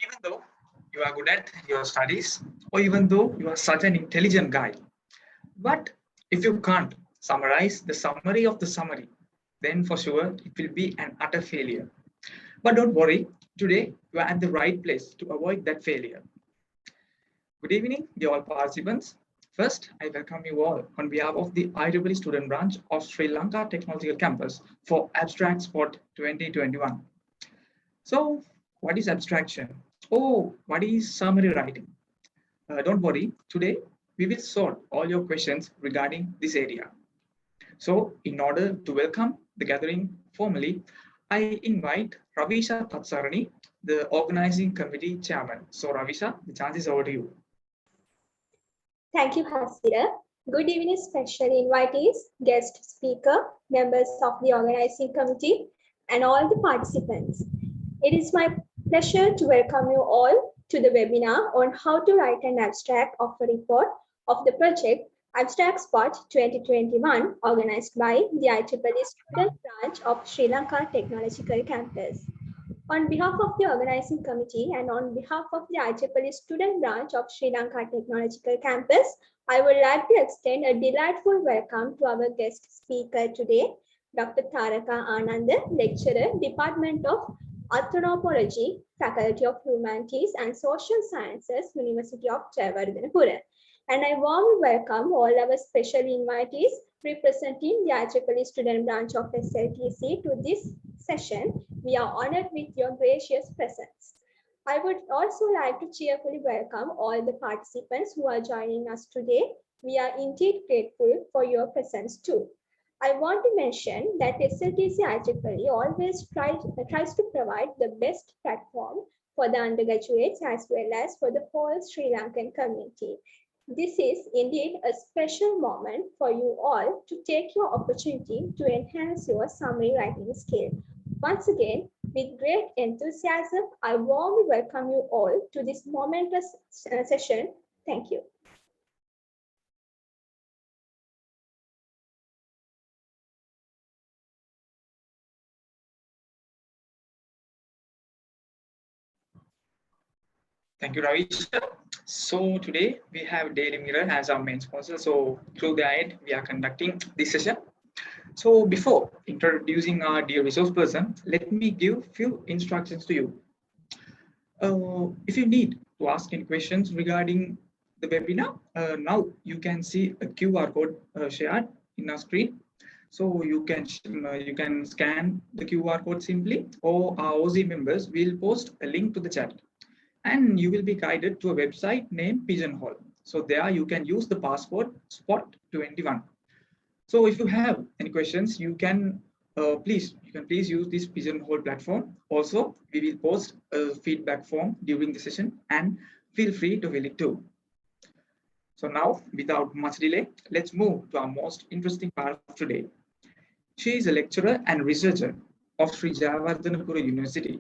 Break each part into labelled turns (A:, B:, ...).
A: Even though you are good at your studies, or even though you are such an intelligent guy, but if you can't summarize the summary of the summary, then for sure it will be an utter failure. But don't worry, today you are at the right place to avoid that failure. Good evening, dear all participants. First, I welcome you all on behalf of the IEEE student branch of Sri Lanka Technological Campus for Abstract Spot 2021. So, what is abstraction? Oh, what is summary writing? Don't worry, today we will solve all your questions regarding this area. So, in order to welcome the gathering formally, I invite Ravisha Tatsarani, the organizing committee chairman. So, Ravisha, the chance is over to you.
B: Thank you, Hasira. Good evening, special invitees, guest speaker, members of the organizing committee, and all the participants. It is my pleasure to welcome you all to the webinar on how to write an abstract of a report of the project Abstract Spot 2021, organized by the IEEE Student Branch of Sri Lanka Technological Campus. On behalf of the organizing committee and on behalf of the IEEE Student Branch of Sri Lanka Technological Campus, I would like to extend a delightful welcome to our guest speaker today, Dr. Taraka Ananda, lecturer, Department of Anthropology, Faculty of Humanities and Social Sciences, University of Jayewardenepura. And I warmly welcome all our special invitees representing the IEEE Student Branch of SLTC to this session. We are honored with your gracious presence. I would also like to cheerfully welcome all the participants who are joining us today. We are indeed grateful for your presence too. I want to mention that SLTC IEEE always tries to provide the best platform for the undergraduates as well as for the whole Sri Lankan community. This is indeed a special moment for you all to take your opportunity to enhance your summary writing skill. Once again, with great enthusiasm, I warmly welcome you all to this momentous session. Thank you.
A: Thank you, Ravisha. So today we have Daily Mirror as our main sponsor. So through that, we are conducting this session. So before introducing our dear resource person, let me give few instructions to you. If you need to ask any questions regarding the webinar, now you can see a QR code shared in our screen. So you can scan the QR code simply, or our OZ members will post a link to the chat, and you will be guided to a website named Pigeonhole. So there you can use the password spot21. So if you have any questions, you can please use this Pigeonhole platform. Also, we will post a feedback form during the session, and feel free to fill it too. So now, without much delay, let's move to our most interesting part of today. She is a lecturer and researcher of Sri Jayewardenepura University,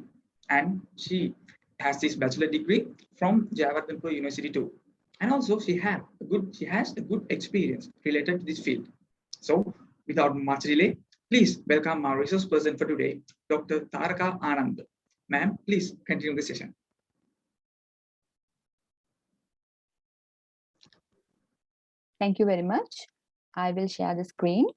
A: and she has this bachelor degree from Jayewardenepura University too. And also she has a good experience related to this field. So without much delay, please welcome our resource person for today, Dr. Taraka Anand. Ma'am, please continue the session.
C: Thank you very much. I will share the screen.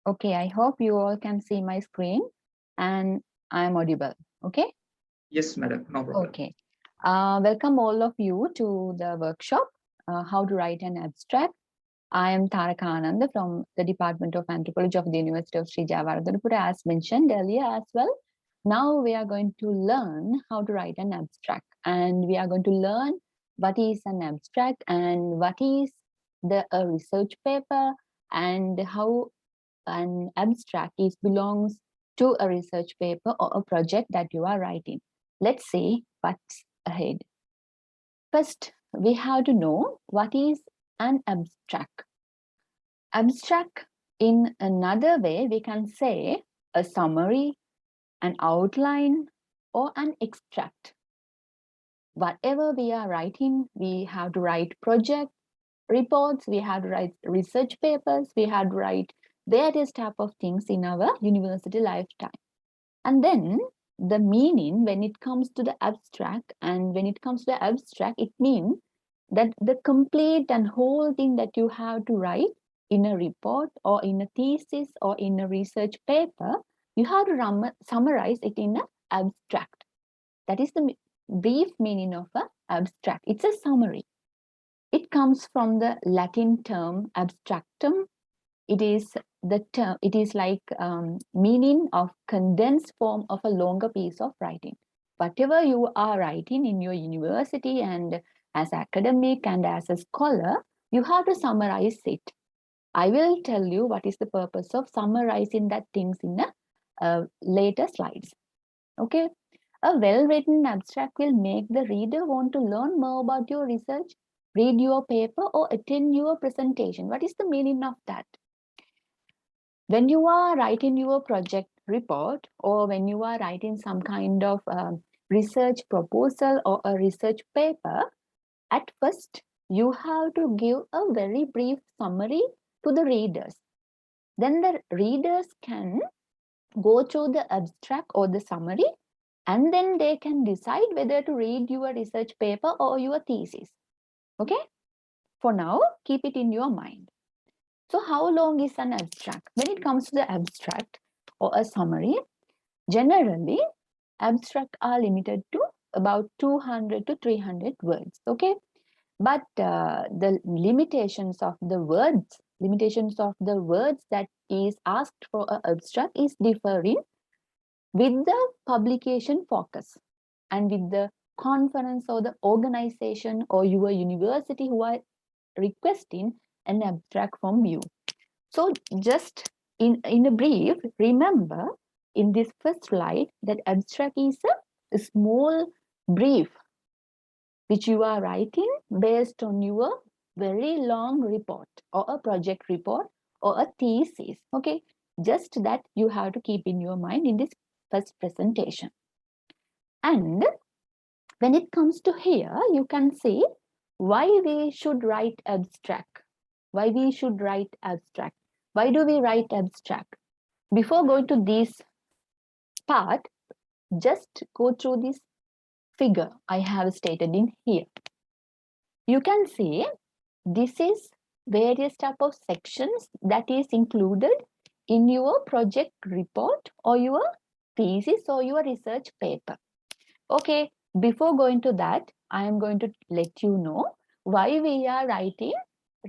C: Okay, I hope you all can see my screen and I am audible. Okay?
A: Yes, madam, no problem.
C: Okay. Welcome all of you to the workshop, How to Write an Abstract. I am Taraka Ananda from the Department of Anthropology of the University of Sri Jayewardenepura, as mentioned earlier as well. Now we are going to learn how to write an abstract, and we are going to learn what is an abstract and what is a research paper, and how an abstract belongs to a research paper or a project that you are writing. Let's see what's ahead. First, we have to know what is an abstract. Abstract, in another way, we can say a summary, an outline, or an extract. Whatever we are writing, we have to write project reports, we have to write research papers, we have to write various type of things in our university lifetime. And then the meaning when it comes to the abstract, it means that the complete and whole thing that you have to write in a report or in a thesis or in a research paper, you have to summarize it in an abstract. That is the brief meaning of an abstract. It's a summary. It comes from the Latin term abstractum. It is the term, it is like meaning of condensed form of a longer piece of writing. Whatever you are writing in your university and as academic and as a scholar, you have to summarize it. I will tell you what is the purpose of summarizing that things in the later slides. Okay. A well-written abstract will make the reader want to learn more about your research, read your paper, or attend your presentation. What is the meaning of that? When you are writing your project report or when you are writing some kind of research proposal or a research paper, at first you have to give a very brief summary to the readers. Then the readers can go through the abstract or the summary, and then they can decide whether to read your research paper or your thesis. Okay? For now, keep it in your mind. So how long is an abstract? When it comes to the abstract or a summary, generally, abstracts are limited to about 200 to 300 words, okay? But the limitations of the words that is asked for an abstract is differing with the publication focus and with the conference or the organization or your university who are requesting an abstract from you. So just in a brief, remember in this first slide that abstract is a small brief which you are writing based on your very long report or a project report or a thesis. Okay, just that you have to keep in your mind in this first presentation. And when it comes to here, you can see why we should write abstract. Why we should write abstract. Why do we write abstract? Before going to this part, just go through this figure I have stated in here. You can see this is various type of sections that is included in your project report or your thesis or your research paper. Okay, before going to that, I am going to let you know why we are writing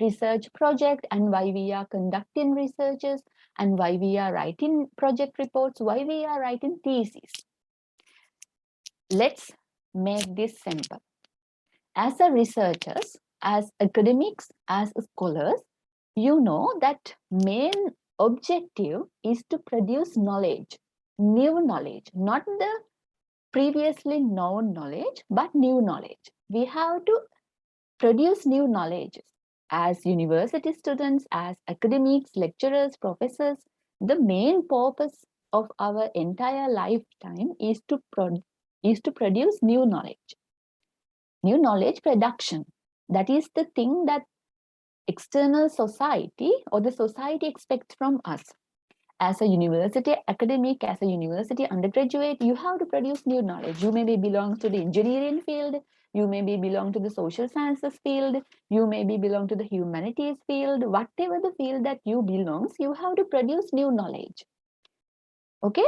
C: research project and why we are conducting researches and why we are writing project reports, why we are writing theses. Let's make this simple. As a researchers, as academics, as scholars, you know that main objective is to produce knowledge, new knowledge, not the previously known knowledge, but new knowledge. We have to produce new knowledge. As university students, as academics, lecturers, professors, the main purpose of our entire lifetime is to produce new knowledge. New knowledge production. That is the thing that external society or the society expects from us. As a university academic, as a university undergraduate, you have to produce new knowledge. You maybe belong to the engineering field, you maybe belong to the social sciences field, you maybe belong to the humanities field, whatever the field that you belongs, you have to produce new knowledge. Okay?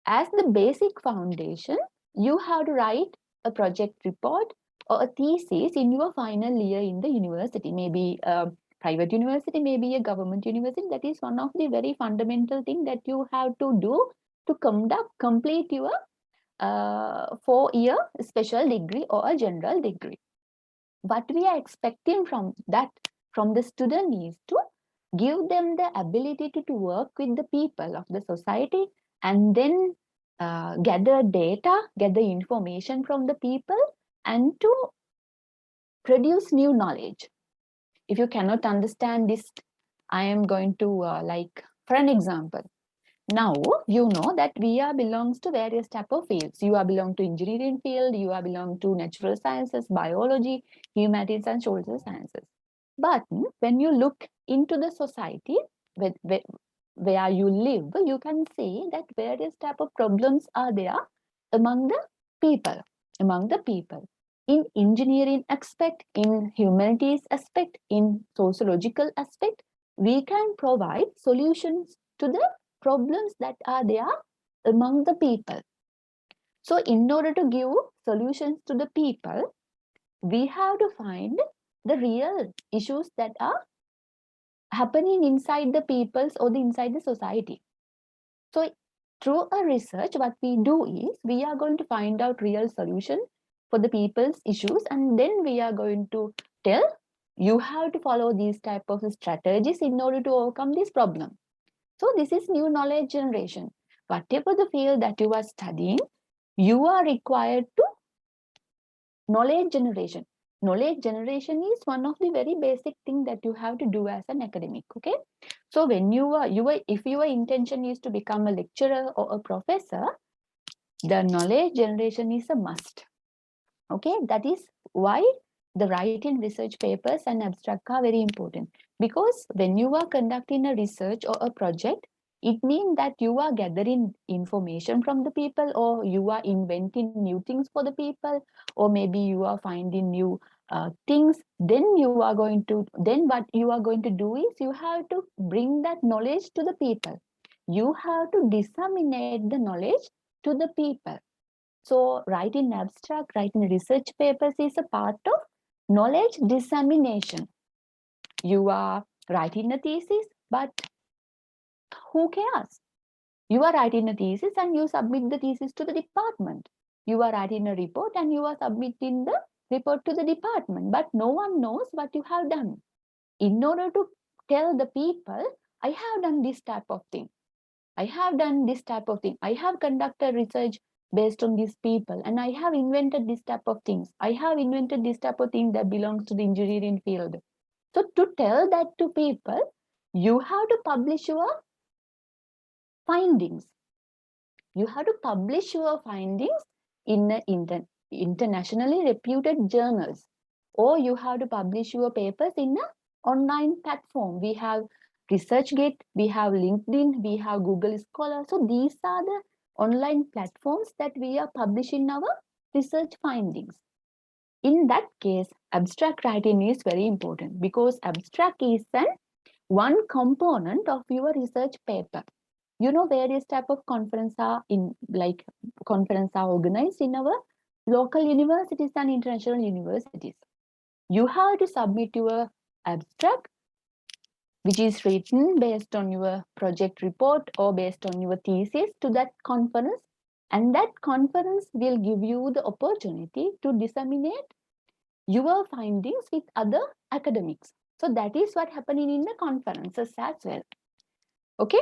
C: As the basic foundation, you have to write a project report or a thesis in your final year in the university, maybe private university, maybe a government university. That is one of the very fundamental thing that you have to do to complete your 4-year special degree or a general degree. What we are expecting from the student is to give them the ability to work with the people of the society and then gather data, gather information from the people and to produce new knowledge. If you cannot understand this, I am going to for an example. Now, you know that we are belongs to various type of fields. You are belong to engineering field, you are belong to natural sciences, biology, humanities and social sciences. But when you look into the society, where you live, you can see that various type of problems are there among the people, in engineering aspect, in humanities aspect, in sociological aspect. We can provide solutions to the problems that are there among the people. So in order to give solutions to the people, we have to find the real issues that are happening inside the peoples or inside the society. So through a research, what we do is we are going to find out real solution for the people's issues, and then we are going to tell you have to follow these type of strategies in order to overcome this problem. So this is new knowledge generation. Whatever the field that you are studying, you are required to knowledge generation. Knowledge generation is one of the very basic thing that you have to do as an academic. Okay, so when if your intention is to become a lecturer or a professor, the knowledge generation is a must. Okay, that is why the writing research papers and abstract are very important, because when you are conducting a research or a project, it means that you are gathering information from the people, or you are inventing new things for the people, or maybe you are finding new things. Then what you are going to do is you have to bring that knowledge to the people. You have to disseminate the knowledge to the people. So writing abstract, writing research papers is a part of knowledge dissemination. You are writing a thesis, but who cares? You are writing a thesis and you submit the thesis to the department. You are writing a report and you are submitting the report to the department, but no one knows what you have done. In order to tell the people, I have done this type of thing. I have done this type of thing. I have conducted research based on these people, and I have invented this type of things. I have invented this type of thing that belongs to the engineering field. So to tell that to people, you have to publish your findings. You have to publish your findings in internationally reputed journals, or you have to publish your papers in an online platform. We have ResearchGate, we have LinkedIn, we have Google Scholar. So these are the online platforms that we are publishing our research findings. In that case, abstract writing is very important, because abstract is one component of your research paper. You know, various type of conferences are organized in our local universities and international universities. You have to submit your abstract, which is written based on your project report or based on your thesis, to that conference, and that conference will give you the opportunity to disseminate your findings with other academics. So that is what happening in the conferences as well. Okay,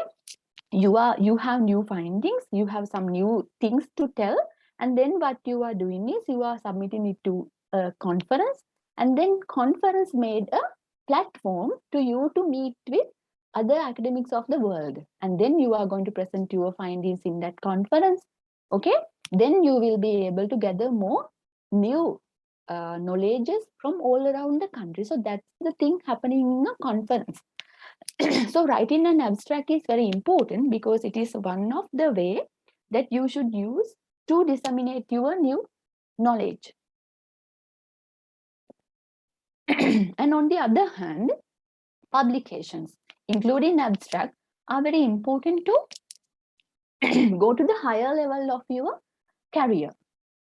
C: you have new findings, you have some new things to tell, and then what you are doing is you are submitting it to a conference, and then conference made a platform to you to meet with other academics of the world, and then you are going to present your findings in that conference. Okay, then you will be able to gather more new knowledges from all around the country. So that's the thing happening in a conference. So writing an abstract is very important, because it is one of the way that you should use to disseminate your new knowledge. And on the other hand, publications, including abstract, are very important to go to the higher level of your career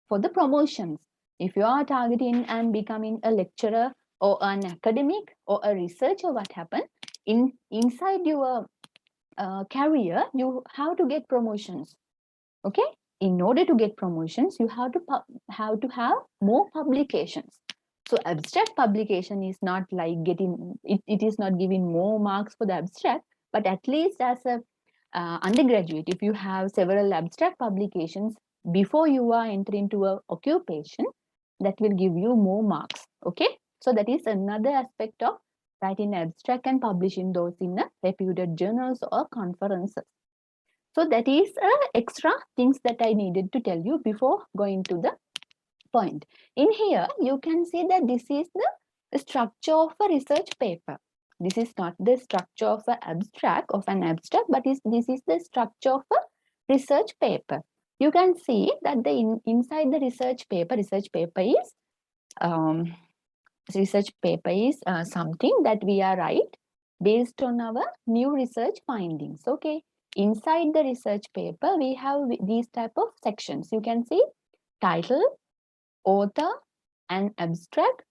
C: for the promotions. If you are targeting and becoming a lecturer or an academic or a researcher, what happens inside your career, you have to get promotions. Okay, in order to get promotions, you have to have more publications. So abstract publication is not like it is not giving more marks for the abstract, but at least as a undergraduate, if you have several abstract publications before you are entering into a occupation, that will give you more marks. Okay, so that is another aspect of writing abstract and publishing those in reputed journals or conferences. So that is extra things that I needed to tell you before going to the point. In here, you can see that this is the structure of a research paper. This is not the structure of an abstract, but this is the structure of a research paper. You can see that inside the research paper is something that we are write based on our new research findings. Okay, inside the research paper we have these type of sections. You can see title, author, and abstract,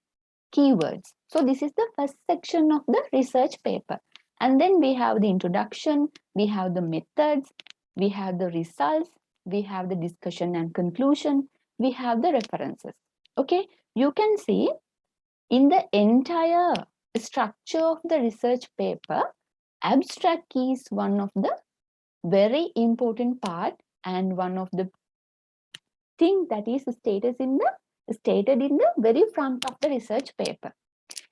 C: keywords. So this is the first section of the research paper. And then we have the introduction, we have the methods, we have the results, we have the discussion and conclusion, we have the references. Okay, you can see in the entire structure of the research paper, abstract is one of the very important part and one of the thing that is stated in the very front of the research paper.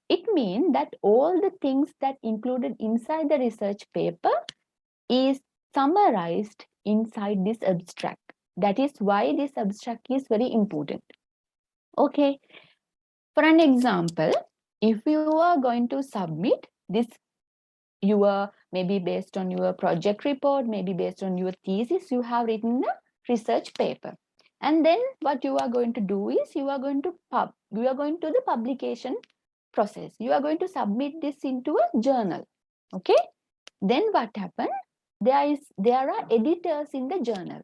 C: It means that all the things that included inside the research paper is summarized inside this abstract. That is why this abstract is very important. Okay, for an example, if you are going to submit this, maybe based on your project report, maybe based on your thesis, you have written a research paper. And then what you are going to do is you are going to the publication process. You are going to submit this into a journal. Okay. Then what happened? There are editors in the journal.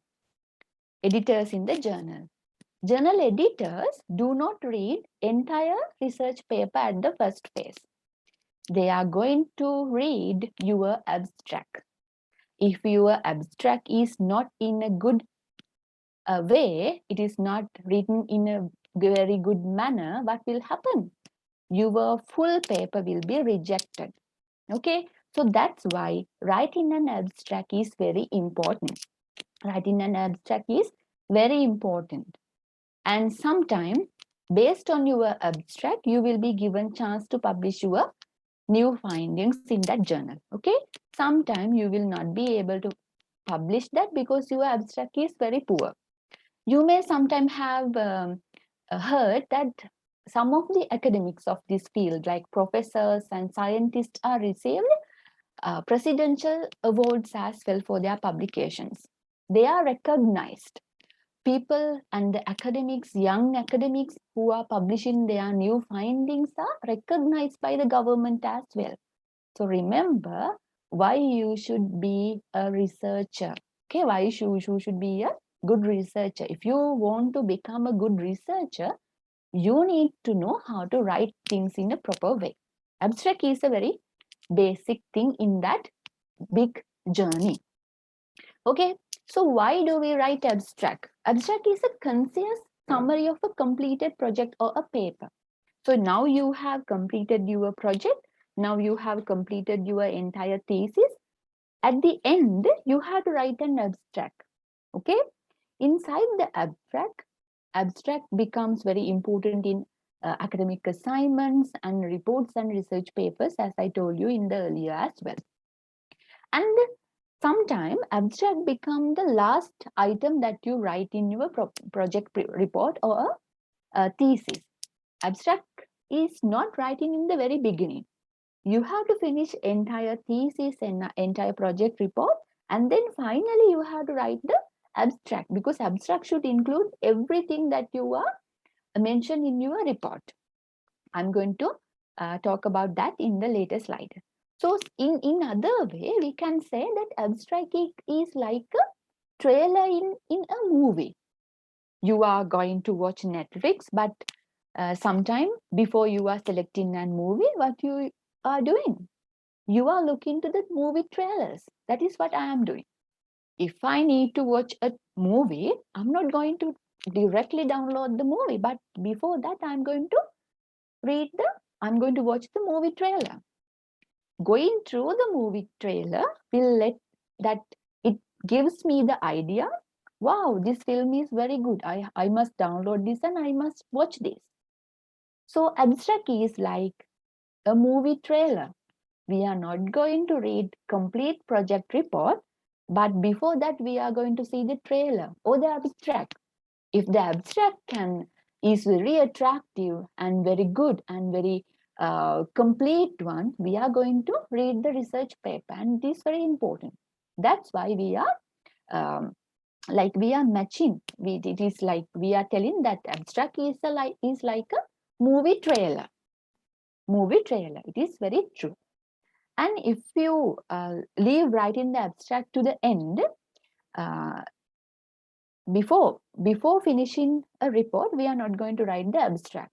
C: Journal editors do not read entire research paper at the first phase. They are going to read your abstract. If your abstract is not in a good way, it is not written in a very good manner, what will happen? Your full paper will be rejected. Okay, so that's why writing an abstract is very important. Writing an abstract is very important. And sometime, based on your abstract, you will be given chance to publish your new findings in that journal. Okay, sometime you will not be able to publish that because your abstract is very poor. You may sometime have heard that some of the academics of this field, like professors and scientists, are received presidential awards as well for their publications. They are recognized. People and the academics, young academics who are publishing their new findings are recognized by the government as well. So remember why you should be a researcher. Okay, why you should be a good researcher. If you want to become a good researcher, you need to know how to write things in a proper way. Abstract is a very basic thing in that big journey. Okay, so why do we write abstract? Abstract is a concise summary of a completed project or a paper. So now you have completed your project. Now you have completed your entire thesis. At the end, you have to write an abstract. Okay, inside the abstract becomes very important in academic assignments and reports and research papers, as I told you in the earlier as well. And sometimes abstract become the last item that you write in your project report or a thesis. Abstract is not writing in the very beginning. You have to finish entire thesis and entire project report, and then finally you have to write the abstract, because abstract should include everything that you are mentioned in your report. I'm going to talk about that in the later slide. So in other way, we can say that abstract is like a trailer in a movie. You are going to watch Netflix, but sometime before you are selecting a movie, what you are doing? You are looking to the movie trailers. That is what I am doing. If I need to watch a movie, I'm not going to directly download the movie, but before that, I'm going to watch the movie trailer. Going through the movie trailer it gives me the idea, wow, this film is very good. I must download this and I must watch this. So abstract is like a movie trailer. We are not going to read complete project report, but before that we are going to see the trailer or the abstract. If the abstract is very attractive and very good and very complete one, we are going to read the research paper, and it is very important. That's why we are we are matching. It is like we are telling that abstract is like a movie trailer. Movie trailer. It is very true. And if you leave writing the abstract to the end, before finishing a report, we are not going to write the abstract.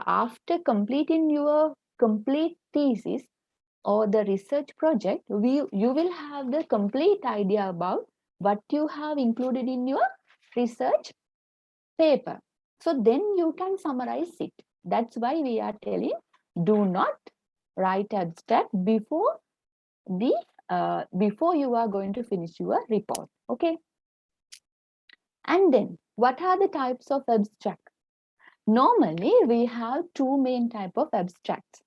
C: After completing your complete thesis or the research project, you will have the complete idea about what you have included in your research paper. So then you can summarize it. That's why we are telling, do not write abstract before you are going to finish your report. Okay. And then what are the types of abstract? Normally we have two main type of abstracts: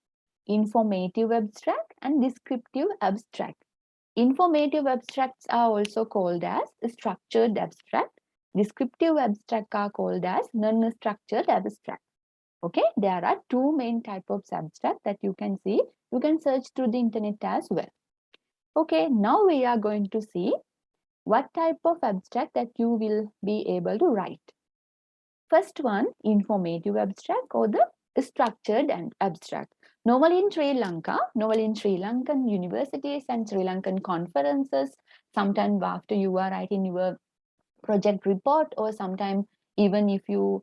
C: informative abstract and descriptive abstract. Informative abstracts are also called as structured abstract. Descriptive abstract are called as non-structured abstract. Okay, there are two main types of abstract that you can see. You can search through the internet as well. Okay, now we are going to see what type of abstract that you will be able to write. First one, informative abstract or the structured and abstract. Normally in Sri Lankan universities and Sri Lankan conferences, sometime after you are writing your project report, or sometime even if you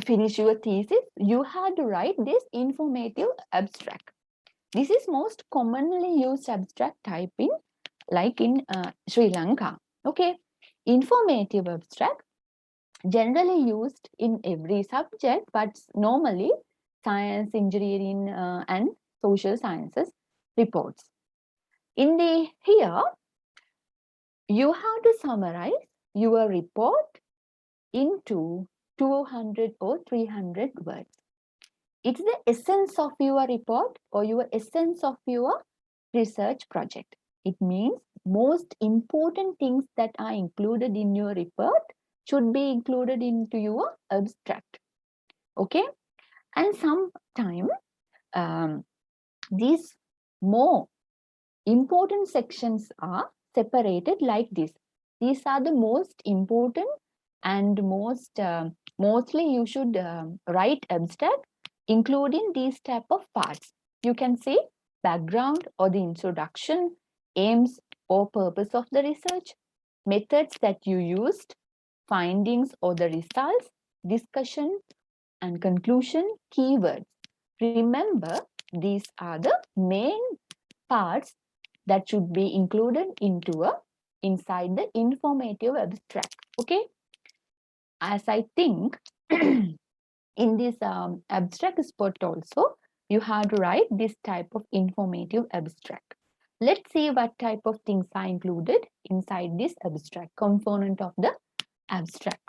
C: finish your thesis, you have to write this informative abstract. This is most commonly used abstract type in Sri Lanka. Okay, informative abstract generally used in every subject, but normally science, engineering, and social sciences reports. Here, you have to summarize your report into 200 or 300 words. It's the essence of your report or your essence of your research project. It means most important things that are included in your report should be included into your abstract. Okay, and sometimes these more important sections are separated like this. These are the most important and mostly you should write abstract including these type of parts. You can say background or the introduction, aims or purpose of the research, methods that you used, findings or the results, discussion and conclusion, keywords. Remember, these are the main parts that should be included inside the informative abstract. Okay, as I think in this abstract spot also, you have to write this type of informative abstract. Let's see what type of things are included inside this abstract component of the abstract.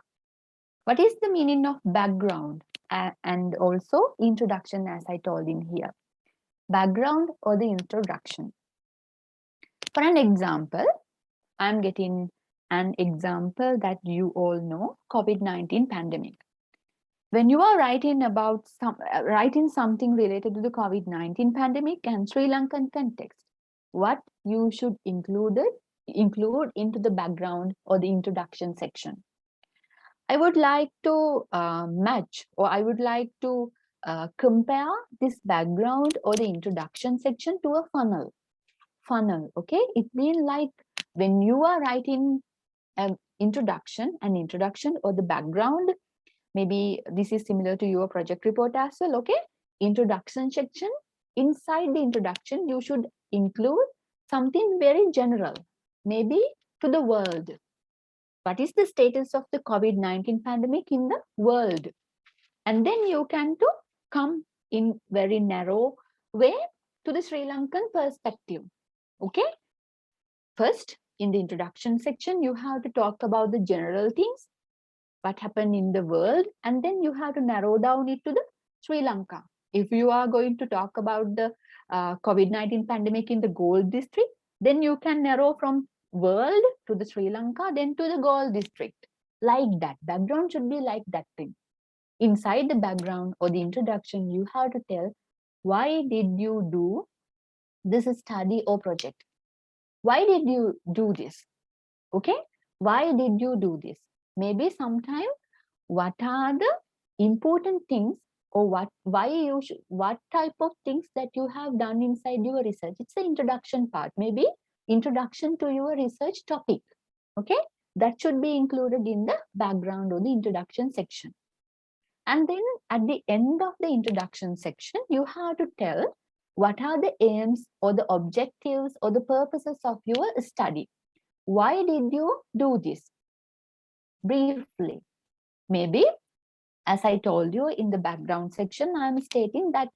C: What is the meaning of background and also introduction, as I told in here? Background or the introduction. For an example, I'm getting an example that you all know, COVID-19 pandemic. When you are writing something related to the COVID-19 pandemic and Sri Lankan context, what you should include into the background or the introduction section. I would like to match, or I would like to compare this background or the introduction section to a funnel. Okay, it means like when you are writing an introduction or the background, maybe this is similar to your project report as well. Okay, introduction section. Inside the introduction, you should include something very general, maybe to the world. What is the status of the COVID-19 pandemic in the world? And then you can come in very narrow way to the Sri Lankan perspective. Okay. First, in the introduction section, you have to talk about the general things, what happened in the world, and then you have to narrow down it to the Sri Lanka. If you are going to talk about the COVID-19 pandemic in the Gold District, then you can narrow from world to the Sri Lanka, then to the Gold District. Like that. Background should be like that thing. inside the background or the introduction, you have to tell why did you do this study or project? Why did you do this? Okay, why did you do this? Maybe sometime what are the important things, or what type of things that you have done inside your research? It's the introduction part, maybe introduction to your research topic. Okay, that should be included in the background or the introduction section. And then at the end of the introduction section, you have to tell what are the aims or the objectives or the purposes of your study. Why did you do this? Briefly. Maybe, as I told you in the background section, I am stating that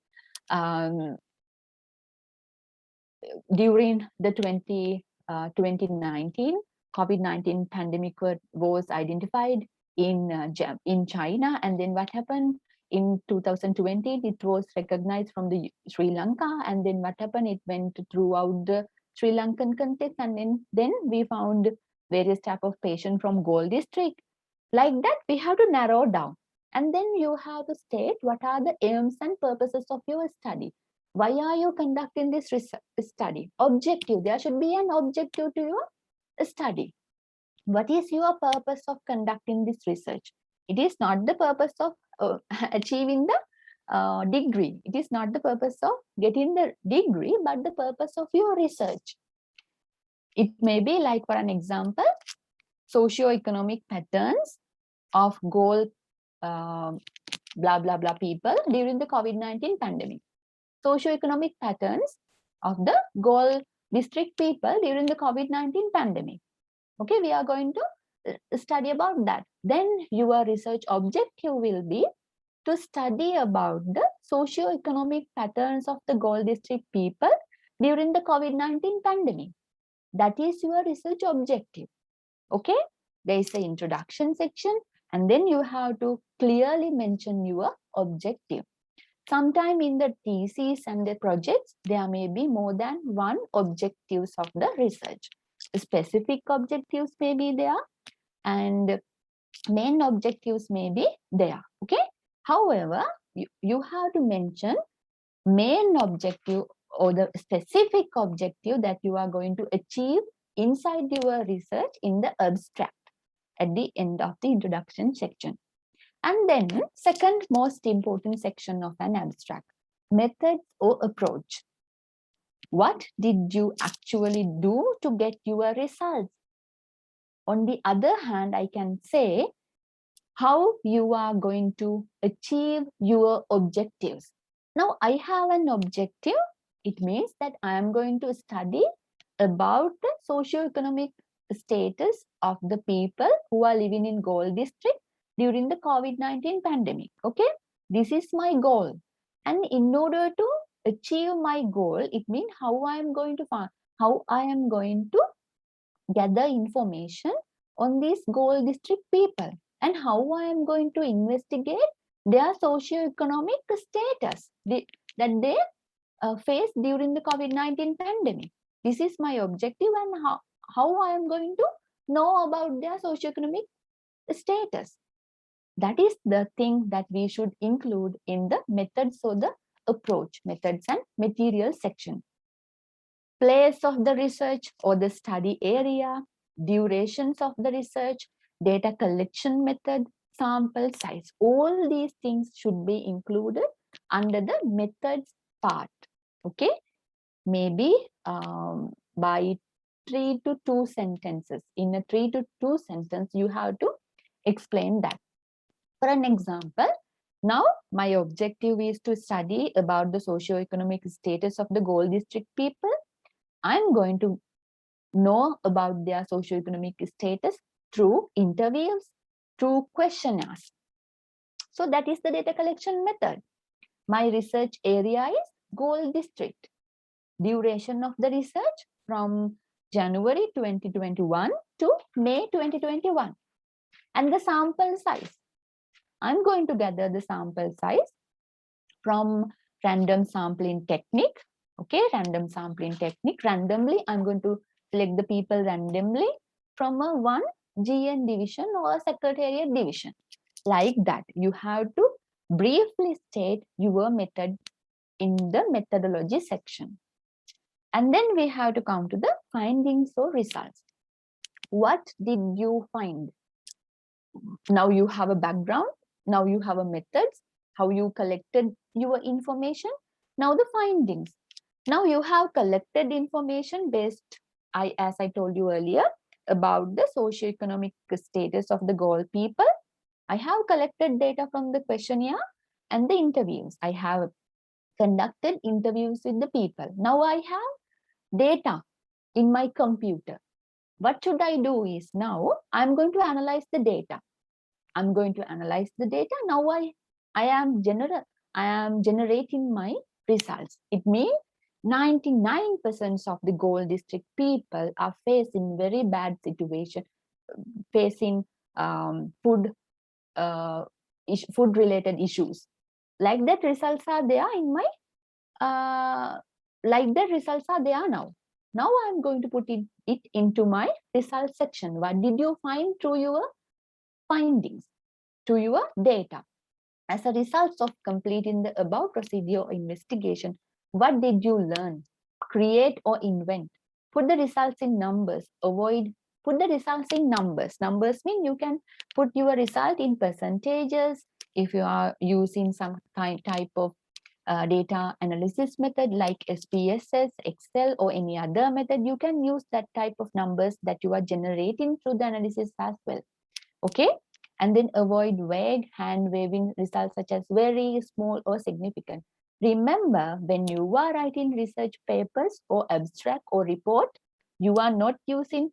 C: during the 2019 COVID-19 pandemic was identified in China, and then what happened in 2020? It was recognized from the Sri Lanka, and then what happened? It went throughout the Sri Lankan context, and then we found various type of patients from Galle district. Like that, we have to narrow down, and then you have to state what are the aims and purposes of your study. Why are you conducting this study? Objective. There should be an objective to your study. What is your purpose of conducting this research? It is not the purpose of achieving the degree. It is not the purpose of getting the degree, but the purpose of your research. It may be like, for an example, socio-economic patterns of Galle blah blah blah people during the COVID-19 pandemic. Socio-economic patterns of the Galle district people during the COVID-19 pandemic. Okay, we are going to study about that. Then your research objective will be to study about the socio-economic patterns of the Galle district people during the COVID-19 pandemic. That is your research objective. Okay, there is an introduction section, and then you have to clearly mention your objective. Sometime in the thesis and the projects, there may be more than one objectives of the research. Specific objectives may be there, and main objectives may be there. Okay. However, you have to mention main objective or the specific objective that you are going to achieve inside your research in the abstract at the end of the introduction section. And then second most important section of an abstract, methods or approach. What did you actually do to get your results? On the other hand, I can say how you are going to achieve your objectives. Now I have an objective. It means that I am going to study about the socio-economic status of the people who are living in Galle district during the COVID-19 pandemic. Okay, this is my goal. And in order to achieve my goal, it means how I am going to gather information on these Galle district people and how I am going to investigate their socio-economic status that they faced during the COVID-19 pandemic. This is my objective, and how I am going to know about their socio-economic status. That is the thing that we should include in the methods or the approach, methods and material section. Place of the research or the study area, durations of the research, data collection method, sample size. All these things should be included under the methods part. Okay, maybe by 3 to 2 sentences. In a 3 to 2 sentence, you have to explain that. For an example, now my objective is to study about the socio-economic status of the Galle district people. I'm going to know about their socio-economic status through interviews, through questionnaires. So that is the data collection method. My research area is Galle district. Duration of the research from January 2021 to May 2021. And the sample size. I'm going to gather the sample size from random sampling technique. Okay, random sampling technique. Randomly, I'm going to select the people randomly from a one GN division or a secretariat division. Like that, you have to briefly state your method in the methodology section. And then we have to come to the findings or results. What did you find? Now you have a background. Now you have a methods, how you collected your information. Now the findings. Now you have collected information based, as I told you earlier, about the socioeconomic status of the goal people. I have collected data from the questionnaire and the interviews. I have conducted interviews with the people. Now I have data in my computer. What should I do is now I'm going to analyze the data. I'm going to analyze the data. Now I am generating my results. It means 99% of the goal district people are facing very bad situation, facing food related issues. Like that results are there in my like that results are there now. Now I'm going to put it into my results section. What did you find through your findings, to your data? As a result of completing the above procedure or investigation, what did you learn, create or invent? Put the results in numbers. Put the results in numbers. Numbers mean you can put your result in percentages. If you are using some type of data analysis method like SPSS, Excel, or any other method, you can use that type of numbers that you are generating through the analysis as well. Okay, and then avoid vague hand waving results such as very, small, or significant. Remember, when you are writing research papers or abstract or report, you are not using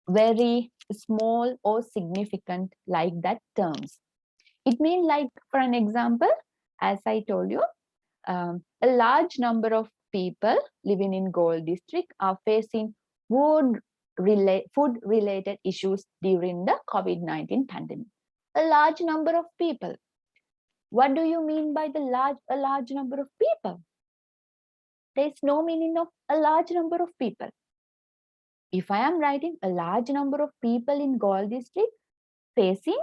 C: very, small, or significant like that terms. It means, like, for an example, as I told you, a large number of people living in Goal District are facing food-related issues during the COVID-19 pandemic. A large number of people. What do you mean by a large number of people? There is no meaning of a large number of people. If I am writing a large number of people in Goal District facing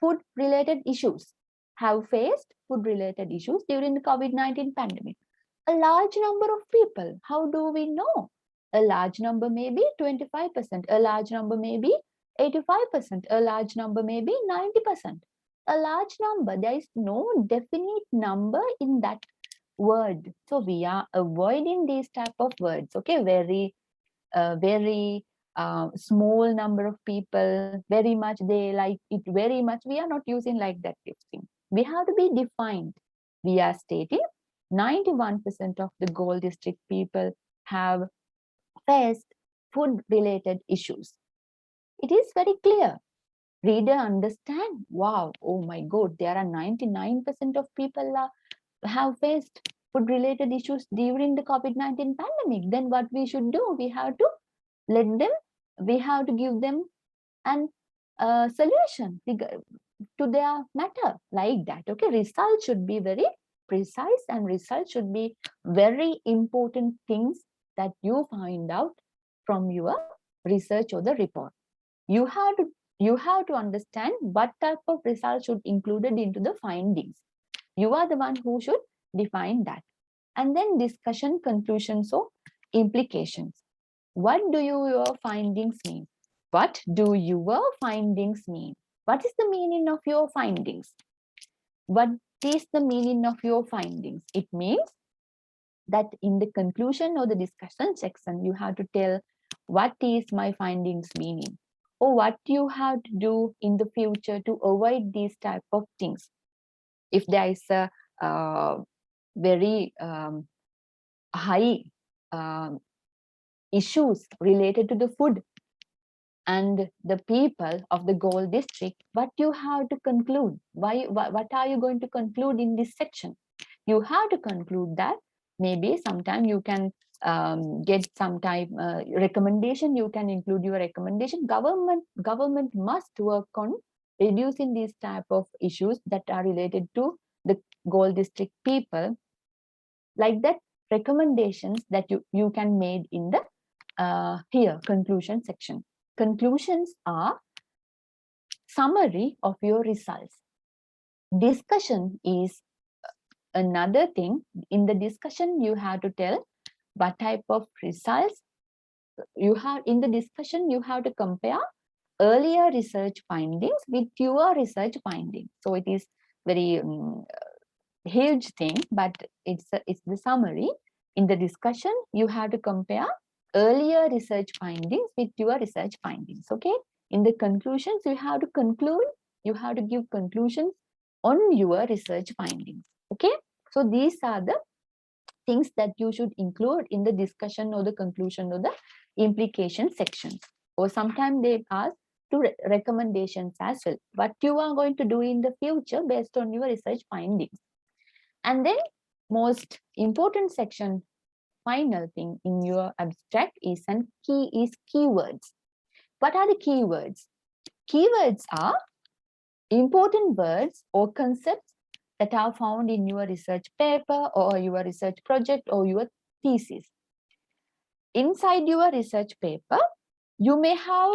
C: food-related issues, have faced food-related issues during the COVID-19 pandemic. A large number of people, how do we know? A large number may be 25%, a large number may be 85%, a large number may be 90%. A large number, there is no definite number in that word. So we are avoiding these type of words, okay? Very small number of people, very much, they like it very much. We are not using like that thing. We have to be defined. We are stating 91% of the Goal District people have faced food-related issues. It is very clear. Reader understand, wow, oh my God, there are 99% of people have faced food-related issues during the COVID-19 pandemic. Then what we should do? We have to we have to give them an solution to their matter, like that. Okay, result should be very precise, and result should be very important things that you find out from your research or the report. You have to understand what type of result should included into the findings. You are the one who should define that. And then discussion, conclusions, or implications. What do your findings mean? What do your findings mean? What is the meaning of your findings? What is the meaning of your findings? It means that in the conclusion or the discussion section, you have to tell what is my findings meaning, or what you have to do in the future to avoid these type of things. If there is a very high issues related to the food and the people of the Goal District, what you have to conclude? What are you going to conclude in this section? You have to conclude that maybe sometime you can get some type recommendation. You can include your recommendation. Government must work on reducing these type of issues that are related to the Goal District people. Like that, recommendations that you can make in the here conclusion section. Conclusions are summary of your results. Discussion is another thing. In the discussion, you have to tell what type of results you have. In the discussion, you have to compare earlier research findings with your research findings. So it is very huge thing, but it's the summary. In the discussion, you have to compare earlier research findings with your research findings. Okay. In the conclusions, you have to conclude. You have to give conclusions on your research findings. Okay. So these are the things that you should include in the discussion or the conclusion or the implication sections. Or sometimes they ask to recommendations as well. What you are going to do in the future based on your research findings. And then most important section, final thing in your abstract is keywords. What are the keywords? Keywords are important words or concepts that are found in your research paper or your research project or your thesis. Inside your research paper, you may have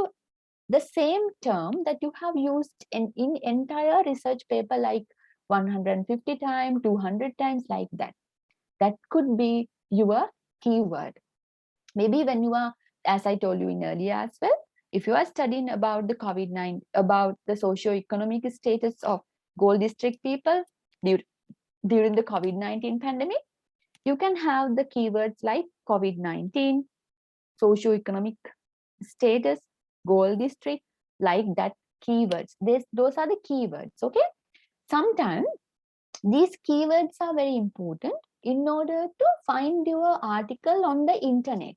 C: the same term that you have used in entire research paper, like 150 times, 200 times, like that. That could be your keyword. Maybe when you are, as I told you in earlier as well, if you are studying about the COVID-19, about the socio-economic status of Gold District people during the COVID-19 pandemic, you can have the keywords like COVID-19, socio-economic status, Gold District, like that keywords. Those are the keywords, okay? Sometimes these keywords are very important in order to find your article on the internet.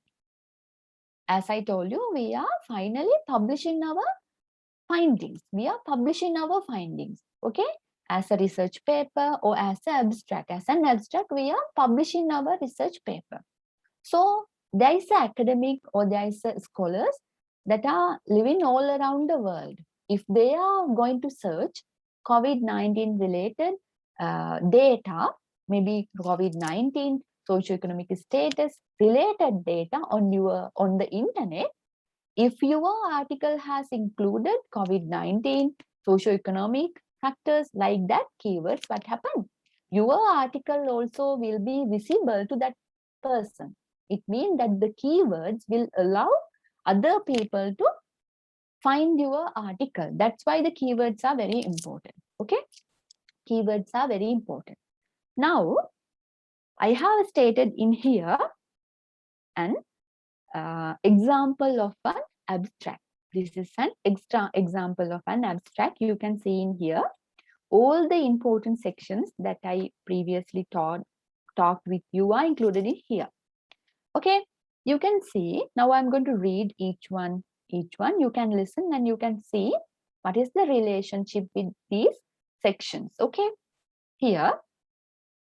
C: As I told you, we are finally publishing our findings. We are publishing our findings, okay? As a research paper or as an abstract. As an abstract, we are publishing our research paper. So there is an academic or there is a scholars that are living all around the world. If they are going to search COVID-19 related data, maybe COVID-19 socioeconomic status related data on the internet, if your article has included COVID-19 socioeconomic factors like that keywords, what happened? Your article also will be visible to that person. It means that the keywords will allow other people to find your article. That's why the keywords are very important. Okay? Keywords are very important. Now, I have stated in here an example of an abstract. This is an extra example of an abstract. You can see in here all the important sections that I previously talked with you are included in here. Okay, you can see, now I'm going to read each one. You can listen and you can see what is the relationship with these sections. Okay, here,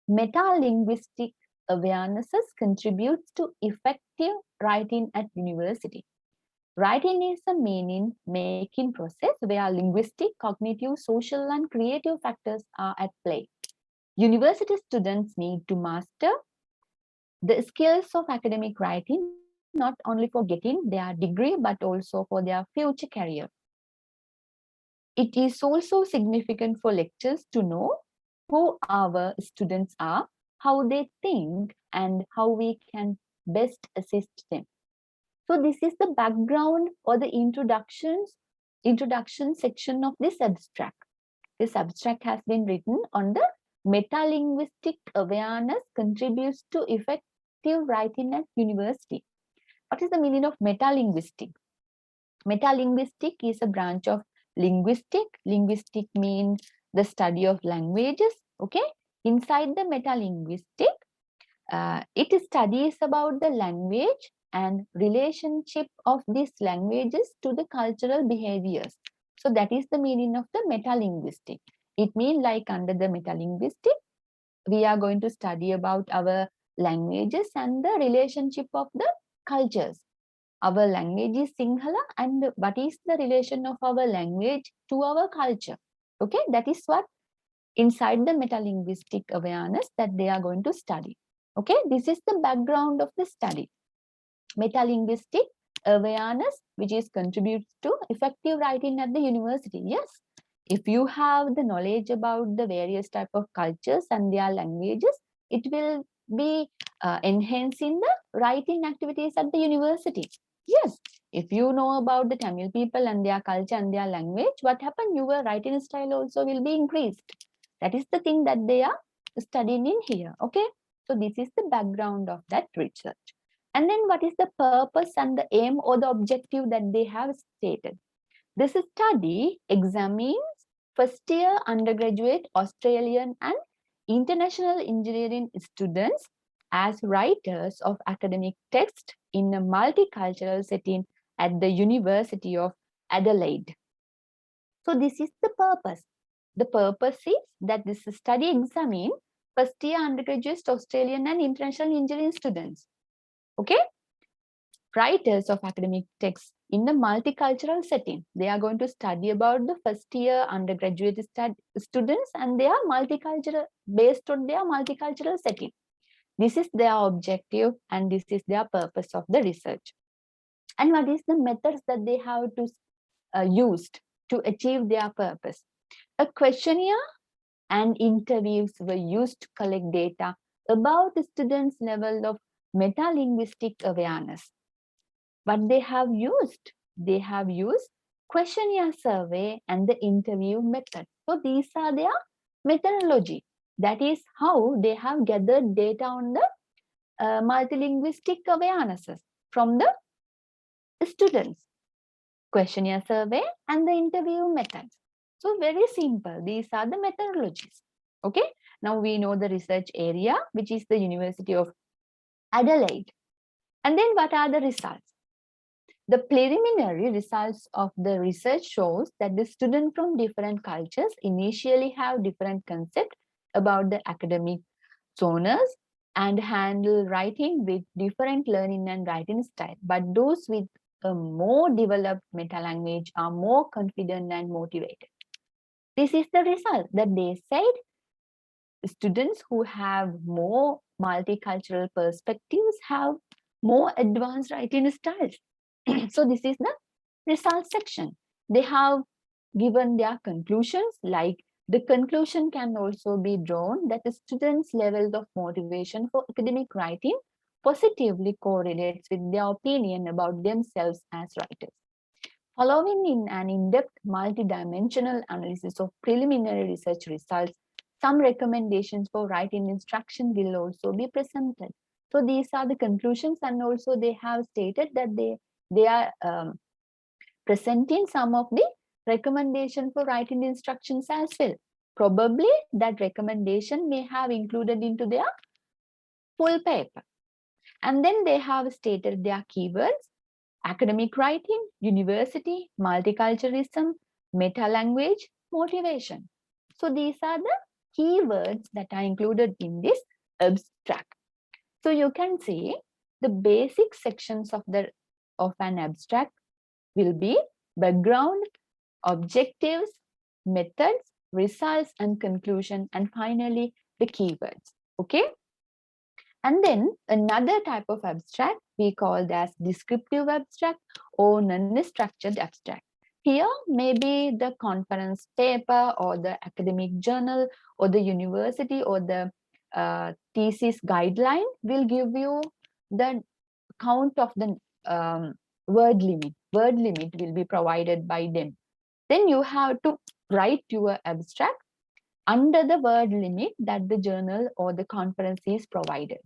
C: meta-linguistic awarenesses contributes to effective writing at university. Writing is a meaning-making process where linguistic, cognitive, social, and creative factors are at play. University students need to master the skills of academic writing, not only for getting their degree, but also for their future career. It is also significant for lecturers to know who our students are, how they think, and how we can best assist them. So this is the background or the introduction section of this abstract. This abstract has been written on the meta-linguistic awareness contributes to effective writing at university. What is the meaning of meta-linguistic? Meta-linguistic is a branch of linguistic. Linguistic means the study of languages. Okay, inside the meta-linguistic, it studies about the language and relationship of these languages to the cultural behaviors. So that is the meaning of the meta-linguistic. It means like under the meta-linguistic, we are going to study about our languages and the relationship of the cultures. Our language is Sinhala, and what is the relation of our language to our culture? Okay, that is what inside the meta-linguistic awareness that they are going to study. Okay, this is the background of the study. Meta-linguistic awareness, which is contributes to effective writing at the university. Yes, If you have the knowledge about the various type of cultures and their languages, it will be enhancing the writing activities at the university. Yes, if you know about the Tamil people and their culture and their language, what happened? Your writing style also will be increased. That is the thing that they are studying in here. Okay, so this is the background of that research. And then what is the purpose and the aim or the objective that they have stated? This study examines first year undergraduate Australian and international engineering students as writers of academic text in a multicultural setting at the University of Adelaide. So this is the purpose. The purpose is that this study examines first year undergraduate Australian and international engineering students. Okay? Writers of academic texts in a multicultural setting. They are going to study about the first year undergraduate students and they are multicultural, based on their multicultural setting. This is their objective and this is their purpose of the research. And what is the methods that they have to used to achieve their purpose? A questionnaire and interviews were used to collect data about the students' level of metalinguistic awareness. What they have used questionnaire survey and the interview method. So these are their methodology. That is how they have gathered data on the multilinguistic awarenesses from the students. Questionnaire survey and the interview methods. So very simple. These are the methodologies. Okay. Now we know the research area, which is the University of Adelaide. And then what are the results? The preliminary results of the research shows that the students from different cultures initially have different concepts about the academic zoners and handle writing with different learning and writing style. But those with a more developed meta-language are more confident and motivated. This is the result that they said. Students who have more multicultural perspectives have more advanced writing styles. So this is the result section. They have given their conclusions, like the conclusion can also be drawn that the students' levels of motivation for academic writing positively correlates with their opinion about themselves as writers. Following in an in-depth multidimensional analysis of preliminary research results, some recommendations for writing instruction will also be presented. So these are the conclusions, and also they have stated that they are presenting some of the recommendation for writing instructions as well. Probably that recommendation may have included into their full paper. And then they have stated their keywords: academic writing, university, multiculturalism, meta-language, motivation. So these are the keywords that are included in this abstract. So you can see the basic sections of an abstract will be background, objectives, methods, results and conclusion, and finally the keywords. Okay. And then another type of abstract we call as descriptive abstract or non-structured abstract. Here, maybe the conference paper or the academic journal or the university or the thesis guideline will give you the count of the word limit. Word limit will be provided by them. Then you have to write your abstract under the word limit that the journal or the conference is provided.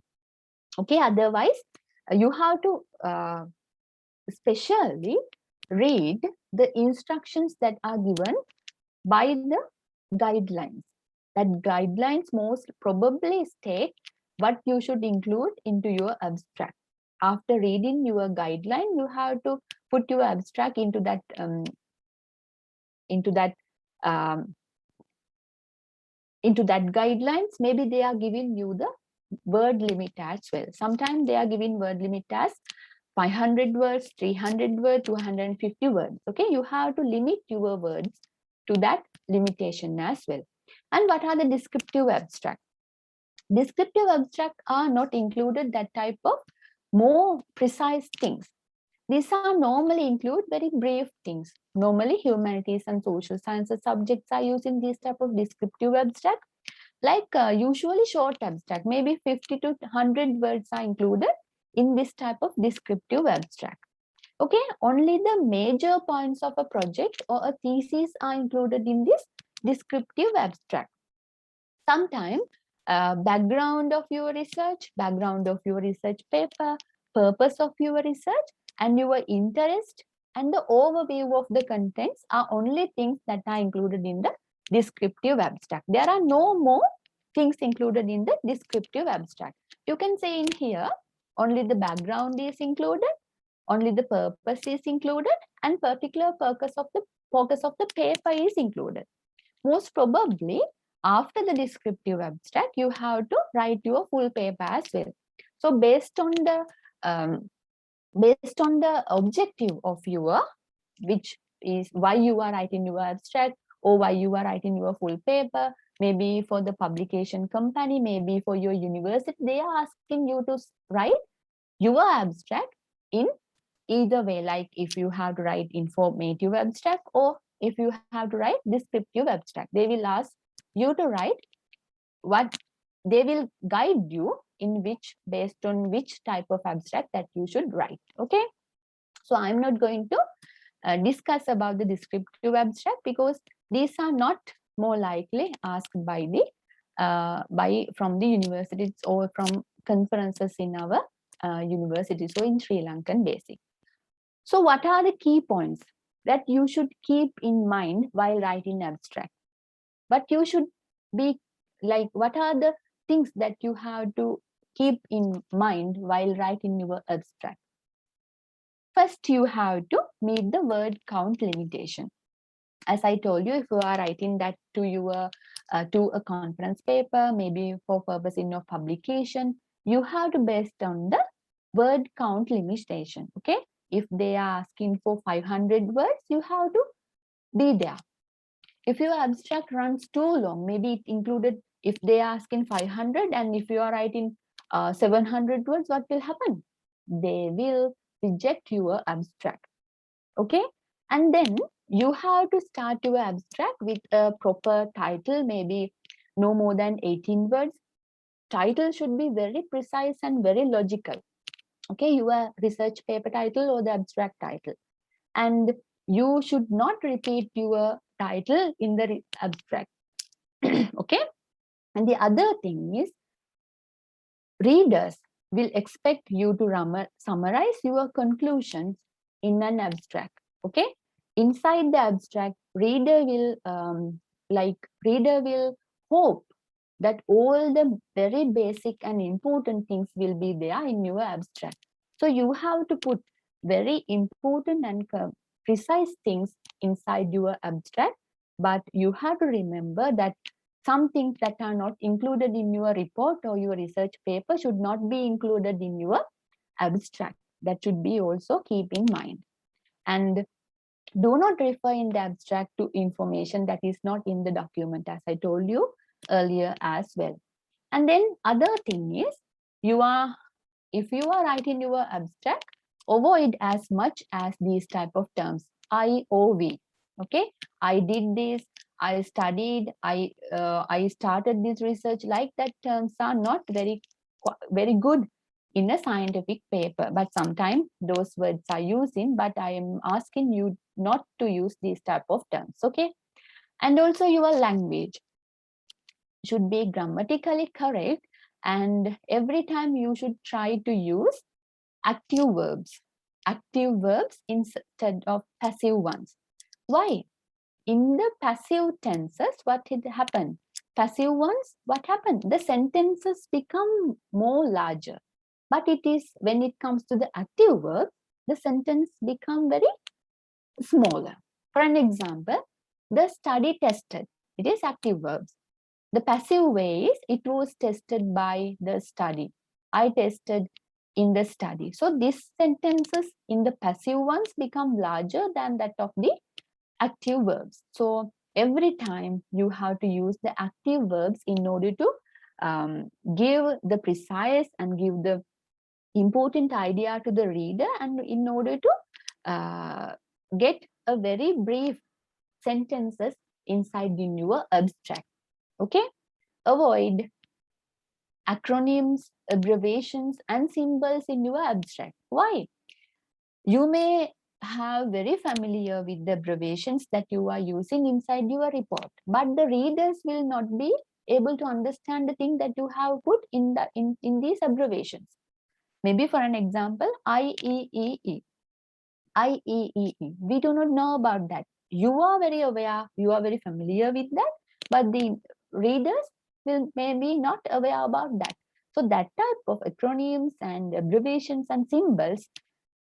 C: Okay, otherwise you have to specially read the instructions that are given by the guidelines. That guidelines most probably state what you should include into your abstract. After reading your guideline, you have to put your abstract into that guidelines. Maybe they are giving you the word limit as well. Sometimes they are giving word limit as 500 words, 300 words, 250 words. Okay, you have to limit your words to that limitation as well. And what are the descriptive abstract? Descriptive abstract are not included that type of more precise things. These are normally include very brief things. Normally, humanities and social sciences subjects are using these type of descriptive abstract, like usually short abstract, maybe 50 to 100 words are included in this type of descriptive abstract. Okay, only the major points of a project or a thesis are included in this descriptive abstract. Sometimes background of your research paper, purpose of your research, and your interest and the overview of the contents are only things that are included in the descriptive abstract. There are no more things included in the descriptive abstract. You can say in here, only the background is included, only the purpose is included, and particular focus of the paper is included. Most probably, after the descriptive abstract, you have to write your full paper as well. So based on the objective of your, which is why you are writing your abstract or why you are writing your full paper, maybe for the publication company, maybe for your university, they are asking you to write your abstract in either way, like if you have to write informative abstract or if you have to write descriptive abstract, they will ask you to write what they will guide you in which, based on which type of abstract that you should write. Okay, so I'm not going to discuss about the descriptive abstract because these are not more likely asked by the from the universities or from conferences in our university, so in Sri Lankan basic. So what are the key points that you should keep in mind while writing abstract? But you should be like, what are the things that you have to keep in mind while writing your abstract? First, you have to meet the word count limitation. As I told you, if you are writing that to your to a conference paper, maybe for purpose in your publication, you have to based on the word count limitation. Okay, if they are asking for 500 words, you have to be there. If your abstract runs too long, maybe it included, if they are asking 500 and if you are writing 700 words, what will happen? They will reject your abstract. Okay, and then you have to start your abstract with a proper title, maybe no more than 18 words. Title should be very precise and very logical. Okay, your research paper title or the abstract title. And you should not repeat your title in the abstract. Okay, and the other thing is, readers will expect you to summarize your conclusions in an abstract. Okay, inside the abstract, reader will hope that all the very basic and important things will be there in your abstract. So you have to put very important and precise things inside your abstract, but you have to remember that some things that are not included in your report or your research paper should not be included in your abstract. That should be also keep in mind. And do not refer in the abstract to information that is not in the document, as I told you earlier as well. And then other thing is, if you are writing your abstract, avoid as much as these type of terms, I, O, we. Okay, I did this, I studied, I started this research, like that terms are not very good in a scientific paper, but sometimes those words are using, but I am asking you not to use these type of terms. Okay, and also your language should be grammatically correct, and every time you should try to use active verbs instead of passive ones. Why? In the passive tenses, what had happened? Passive ones, what happened? The sentences become more larger. But it is when it comes to the active verbs, the sentence become very smaller. For an example, the study tested. It is active verbs. The passive way is, it was tested by the study. I tested in the study. So these sentences in the passive ones become larger than that of the active verbs. So every time you have to use the active verbs in order to give the precise and give the important idea to the reader, and in order to get a very brief sentences inside in your abstract. Okay, avoid acronyms, abbreviations, and symbols in your abstract. Why? You may have very familiar with the abbreviations that you are using inside your report, but the readers will not be able to understand the thing that you have put in these abbreviations. Maybe for an example, IEEE. IEEE. We do not know about that. You are very aware, you are very familiar with that, but the readers will maybe not aware about that. So that type of acronyms and abbreviations and symbols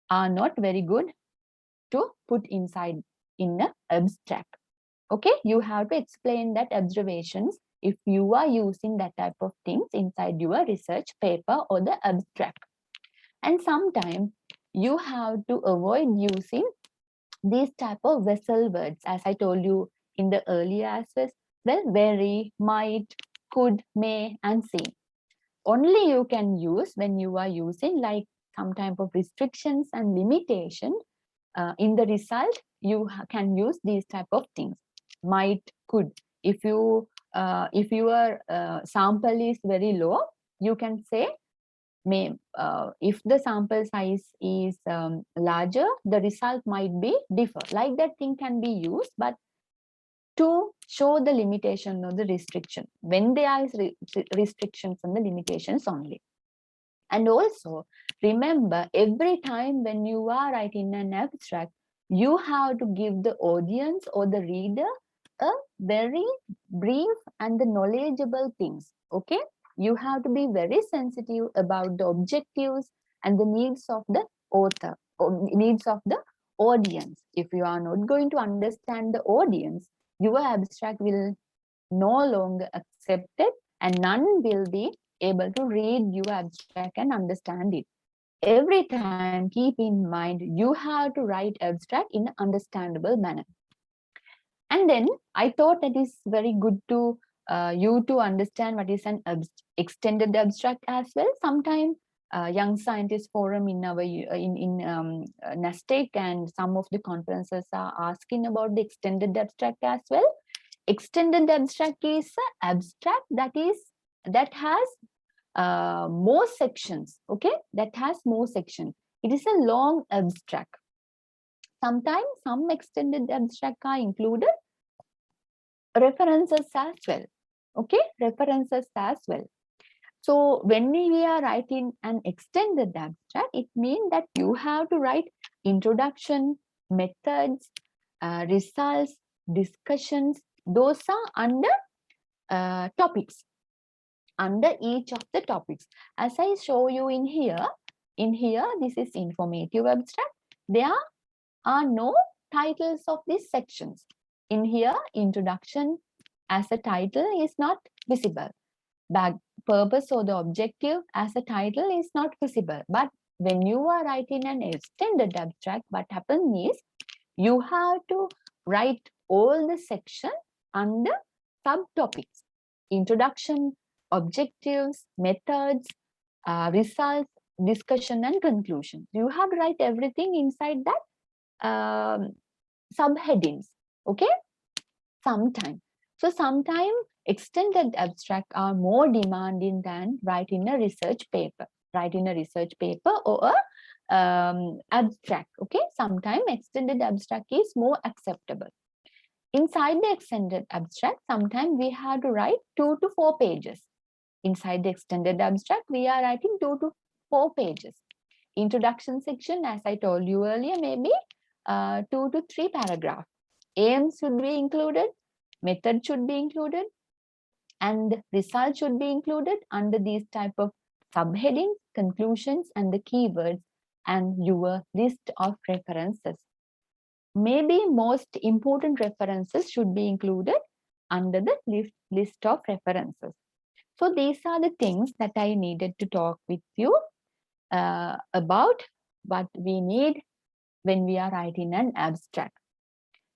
C: are not very good to put inside in an abstract. Okay, you have to explain that observations if you are using that type of things inside your research paper or the abstract. And sometimes you have to avoid using these type of vessel words, as I told you in the earlier aspects. Well, very, might, could, may, and seem. Only you can use when you are using like some type of restrictions and limitation. In the result, you can use these type of things. Might, could. If your sample is very low, you can say may. If the sample size is larger, the result might be differ. Like that thing can be used, but to show the limitation or the restriction when there are restrictions and the limitations only. And also remember, every time when you are writing an abstract, you have to give the audience or the reader a very brief and the knowledgeable things. Okay, you have to be very sensitive about the objectives and the needs of the author or needs of the audience. If you are not going to understand the audience, your abstract will no longer accepted and none will be able to read your abstract and understand it. Every time keep in mind you have to write abstract in an understandable manner. And then I thought that is very good to you to understand what is an extended abstract as well. Sometimes Young Scientist Forum in our NASTEC and some of the conferences are asking about the extended abstract as well. Extended abstract is an abstract that has more sections. Okay, that has more sections. It is a long abstract. Sometimes some extended abstract are included references as well. Okay, references as well. So when we are writing an extended abstract, it means that you have to write introduction, methods, results, discussions. Those are under topics, under each of the topics. As I show you in here, this is informative abstract. There are no titles of these sections. In here, introduction as a title is not visible. Back purpose or the objective as a title is not visible. But when you are writing an extended abstract, what happens is you have to write all the section under subtopics: introduction, objectives, methods, results, discussion, and conclusion. You have to write everything inside that subheadings. Okay, sometime. So sometime extended abstract are more demanding than writing a research paper. Writing a research paper or a abstract. Okay, sometime extended abstract is more acceptable. Inside the extended abstract, sometimes we have to write 2 to 4 pages. Inside the extended abstract, we are writing 2 to 4 pages. Introduction section, as I told you earlier, maybe 2 to 3 paragraphs. Aims should be included, method should be included, and result should be included under these type of subheadings, conclusions, and the keywords, and your list of references. Maybe most important references should be included under the list of references. So these are the things that I needed to talk with you about what we need when we are writing an abstract.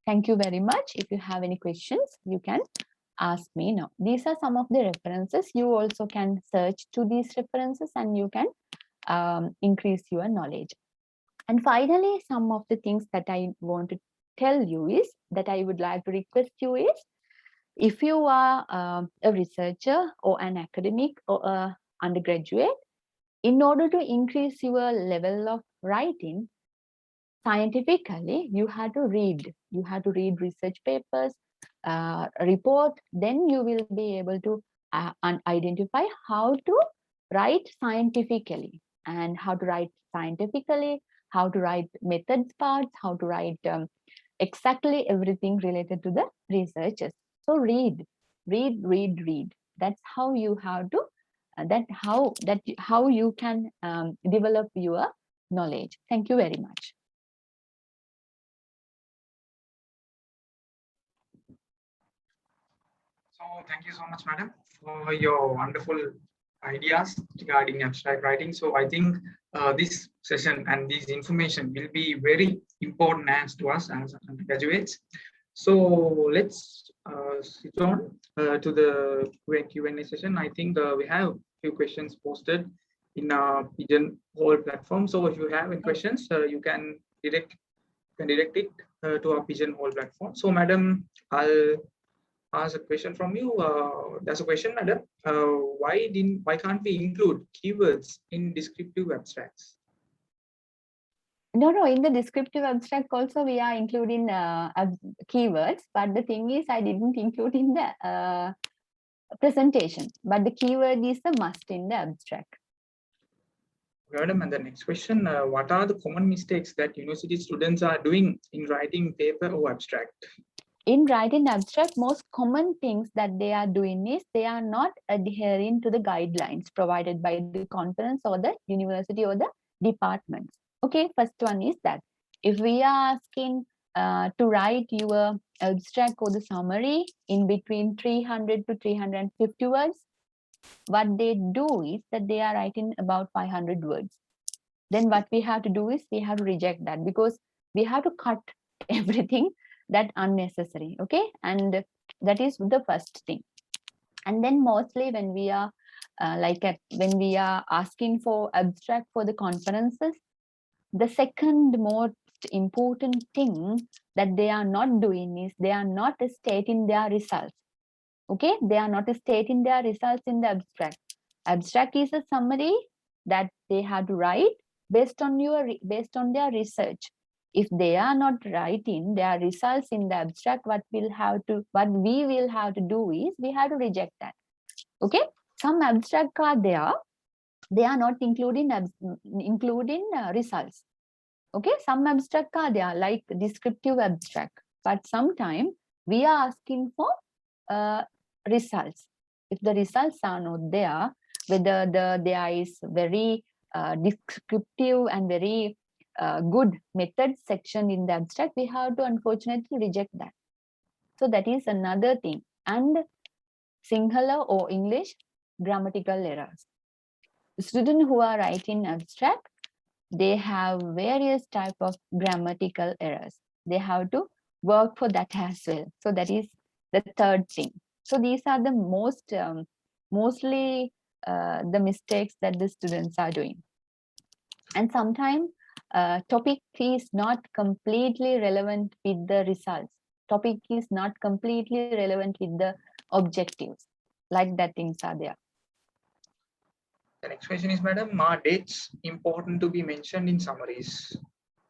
C: Thank you very much. If you have any questions, you can ask me now. These are some of the references. You also can search to these references and you can increase your knowledge. And finally, some of the things that I want to tell you is that I would like to request you is, if you are a researcher or an academic or an undergraduate, in order to increase your level of writing scientifically, you have to read. You have to read research papers, report. Then you will be able to identify how to write scientifically, and how to write scientifically, how to write methods parts, how to write exactly everything related to the researches. So read. That's how you have to. How you can develop your knowledge. Thank you very much.
A: So thank you so much, madam, for your wonderful ideas regarding abstract writing. So I think this session and this information will be very important as to us as undergraduates. So let's switch on to the Q&A session. I think we have a few questions posted in our Pigeonhole platform. So if you have any questions, you can direct it to our Pigeonhole platform. So madam, I'll ask a question from you. There's a question, madam. Why can't we include keywords in descriptive abstracts?
C: No, in the descriptive abstract also we are including keywords, but the thing is I didn't include in the presentation, but the keyword is a must in the abstract.
A: Madam, and the next question, what are the common mistakes that university students are doing in writing paper or abstract?
C: In writing abstract, most common things that they are doing is they are not adhering to the guidelines provided by the conference or the university or the departments. Okay, first one is that if we are asking to write your abstract or the summary in between 300 to 350 words, what they do is that they are writing about 500 words. Then what we have to do is we have to reject that, because we have to cut everything that unnecessary. Okay, and that is the first thing. And then mostly when we are when we are asking for abstract for the conferences, the second most important thing that they are not doing is they are not stating their results. Okay, they are not stating their results in the abstract. Abstract is a summary that they have to write based on their research. If they are not writing their results in the abstract, what we will have to do is we have to reject that. Okay, some abstract are there, they are not including results. Okay, some abstract are there like descriptive abstract, but sometimes we are asking for results. If the results are not there, whether there is very descriptive and very good method section in the abstract, we have to unfortunately reject that. So that is another thing. And Sinhala or English grammatical errors. Students who are writing abstract, they have various type of grammatical errors. They have to work for that as well. So that is the third thing. So these are the mostly the mistakes that the students are doing. And sometimes topic is not completely relevant with the results. Topic is not completely relevant with the objectives. Like that things are there.
A: The next question is, madam, are dates important to be mentioned in summaries?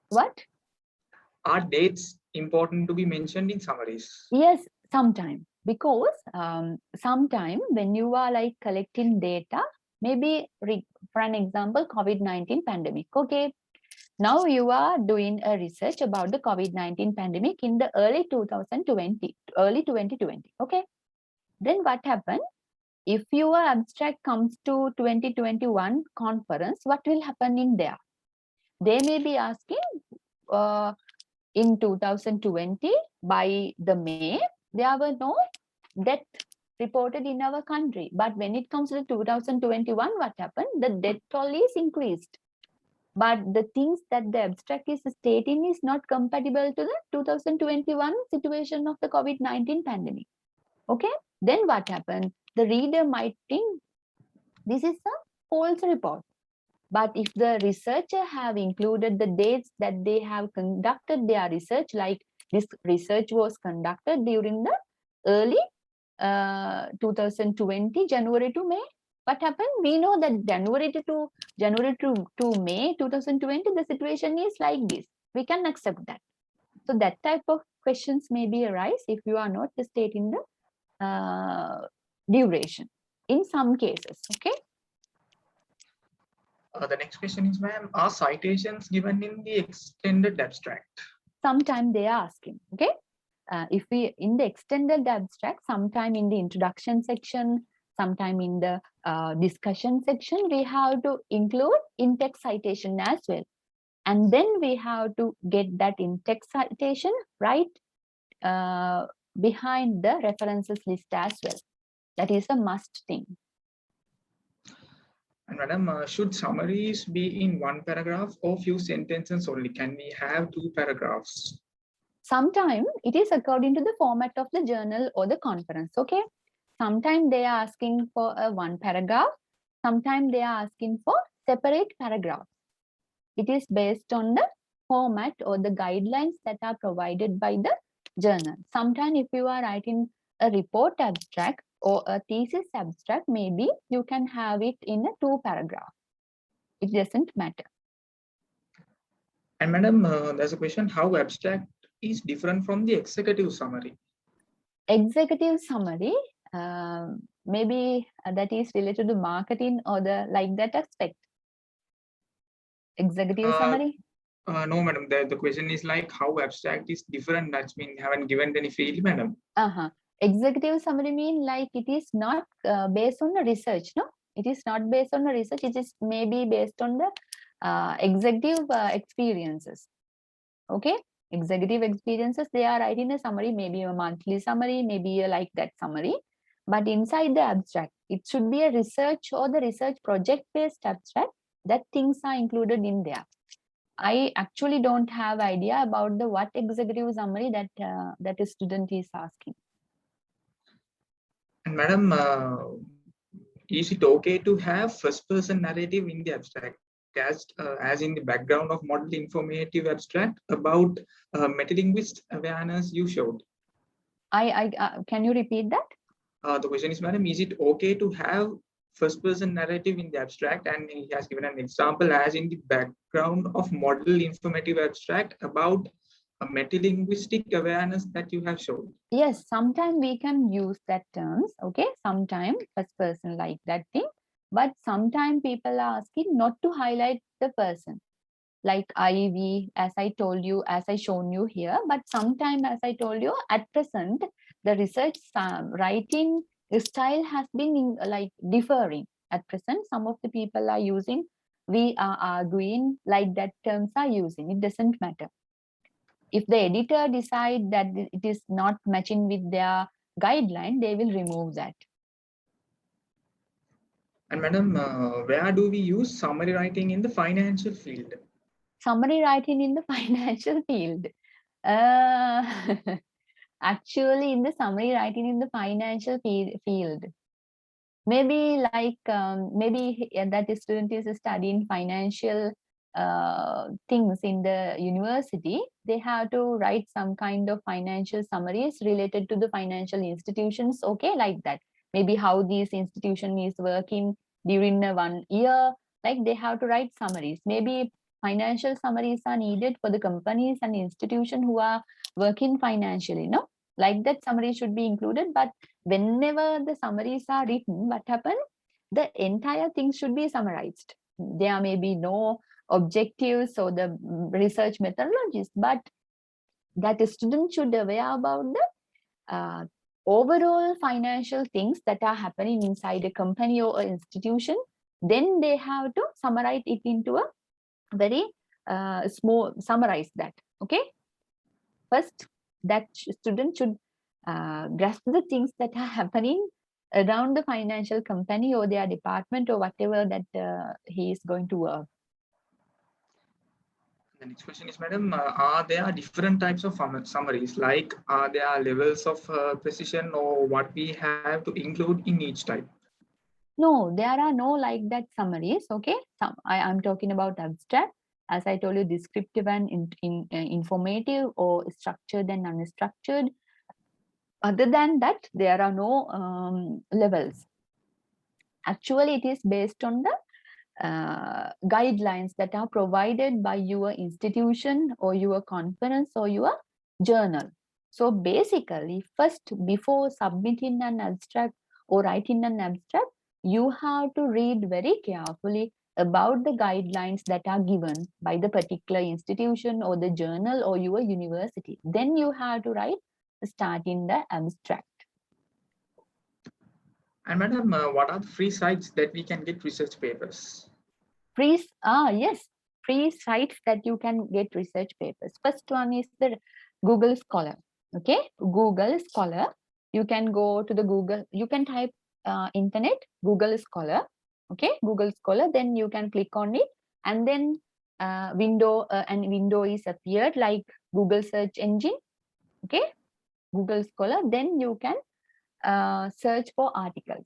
C: What?
A: Are dates important to be mentioned in summaries?
C: Yes, sometimes. Because sometimes when you are like collecting data, maybe for an example, COVID-19 pandemic. Okay, now you are doing a research about the COVID-19 pandemic in the early 2020. Okay, then what happened? If your abstract comes to 2021 conference, what will happen in there? They may be asking in 2020 by the May, there were no death reported in our country. But when it comes to 2021, what happened? The death toll is increased. But the things that the abstract is stating is not compatible to the 2021 situation of the COVID-19 pandemic. Okay, then what happened? The reader might think this is a false report. But if the researcher have included the dates that they have conducted their research, like this research was conducted during the early 2020, January to May, what happened? We know that January to May 2020, the situation is like this. We can accept that. So that type of questions may be arise if you are not stating the duration in some cases. Okay.
A: The next question is, ma'am, are citations given in the extended abstract?
C: Sometime they are asking. Okay. If we in the extended abstract, sometime in the introduction section, sometime in the discussion section, we have to include in-text citation as well. And then we have to get that in-text citation right behind the references list as well. That is a must thing.
A: And madam, should summaries be in one paragraph or few sentences only? Can we have 2 paragraphs?
C: Sometimes it is according to the format of the journal or the conference. Okay. Sometimes they are asking for a 1 paragraph. Sometimes they are asking for separate paragraphs. It is based on the format or the guidelines that are provided by the journal. Sometimes if you are writing a report abstract or a thesis abstract, maybe you can have it in a 2 paragraph. It doesn't matter.
A: And madam, there's a question, how abstract is different from the executive summary?
C: Executive summary, maybe that is related to marketing or the like that aspect. Executive summary?
A: No, madam. The question is like how abstract is different. That's mean haven't given any field, madam.
C: Executive summary mean like it is not based on the research, no? It is not based on the research. It is maybe based on the executive experiences. Okay, executive experiences. They are writing a summary, maybe a monthly summary, maybe a like that summary. But inside the abstract, it should be a research or the research project-based abstract that things are included in there. I actually don't have idea about the what executive summary that a student is asking.
A: And madam, is it okay to have first-person narrative in the abstract, as in the background of model informative abstract about metalinguist awareness you showed?
C: Can you repeat that?
A: The question is, madam, is it okay to have first-person narrative in the abstract? And he has given an example as in the background of model informative abstract about a metalinguistic awareness that you have shown.
C: Yes, sometimes we can use that terms. Okay, sometimes first person like that thing, but sometimes people are asking not to highlight the person, like I, we, as I told you, as I shown you here. But sometimes, as I told you, at present, the research writing style has been like differing. At present, some of the people are using, we are arguing, like that terms are using. It doesn't matter. If the editor decide that it is not matching with their guideline, they will remove that.
A: And madam, where do we use summary writing in the financial field?
C: Summary writing in the financial field. Actually, in the summary writing in the financial field, maybe like maybe that student is studying financial things in the university, they have to write some kind of financial summaries related to the financial institutions. Okay, like that. Maybe how this institution is working during 1 year, like they have to write summaries. Maybe financial summaries are needed for the companies and institutions who are working financially, no? Like that summary should be included. But whenever the summaries are written, what happens? The entire thing should be summarized. There may be no objectives or the research methodologies, but that student should be aware about the overall financial things that are happening inside a company or an institution. Then they have to summarize it into a very small, summarize that. Okay. First, that student should grasp the things that are happening around the financial company or their department or whatever that he is going to work.
A: The next question is, madam, are there different types of summaries? Like, are there levels of precision or what we have to include in each type?
C: No, there are no like that summaries. Okay, I'm talking about abstract. As I told you, descriptive and informative, or structured and unstructured. Other than that, there are no levels. Actually, it is based on the guidelines that are provided by your institution or your conference or your journal. So basically, first, before submitting an abstract or writing an abstract, you have to read very carefully about the guidelines that are given by the particular institution or the journal or your university. Then you have to write, starting the abstract.
A: And madam, what are the free sites that we can get research papers?
C: Yes, free sites that you can get research papers. First one is the Google Scholar. Okay, Google Scholar. You can go to the Google, you can type internet Google Scholar. Okay, Google Scholar, then you can click on it, and then window is appeared like Google search engine. Okay, Google Scholar, then you can search for articles.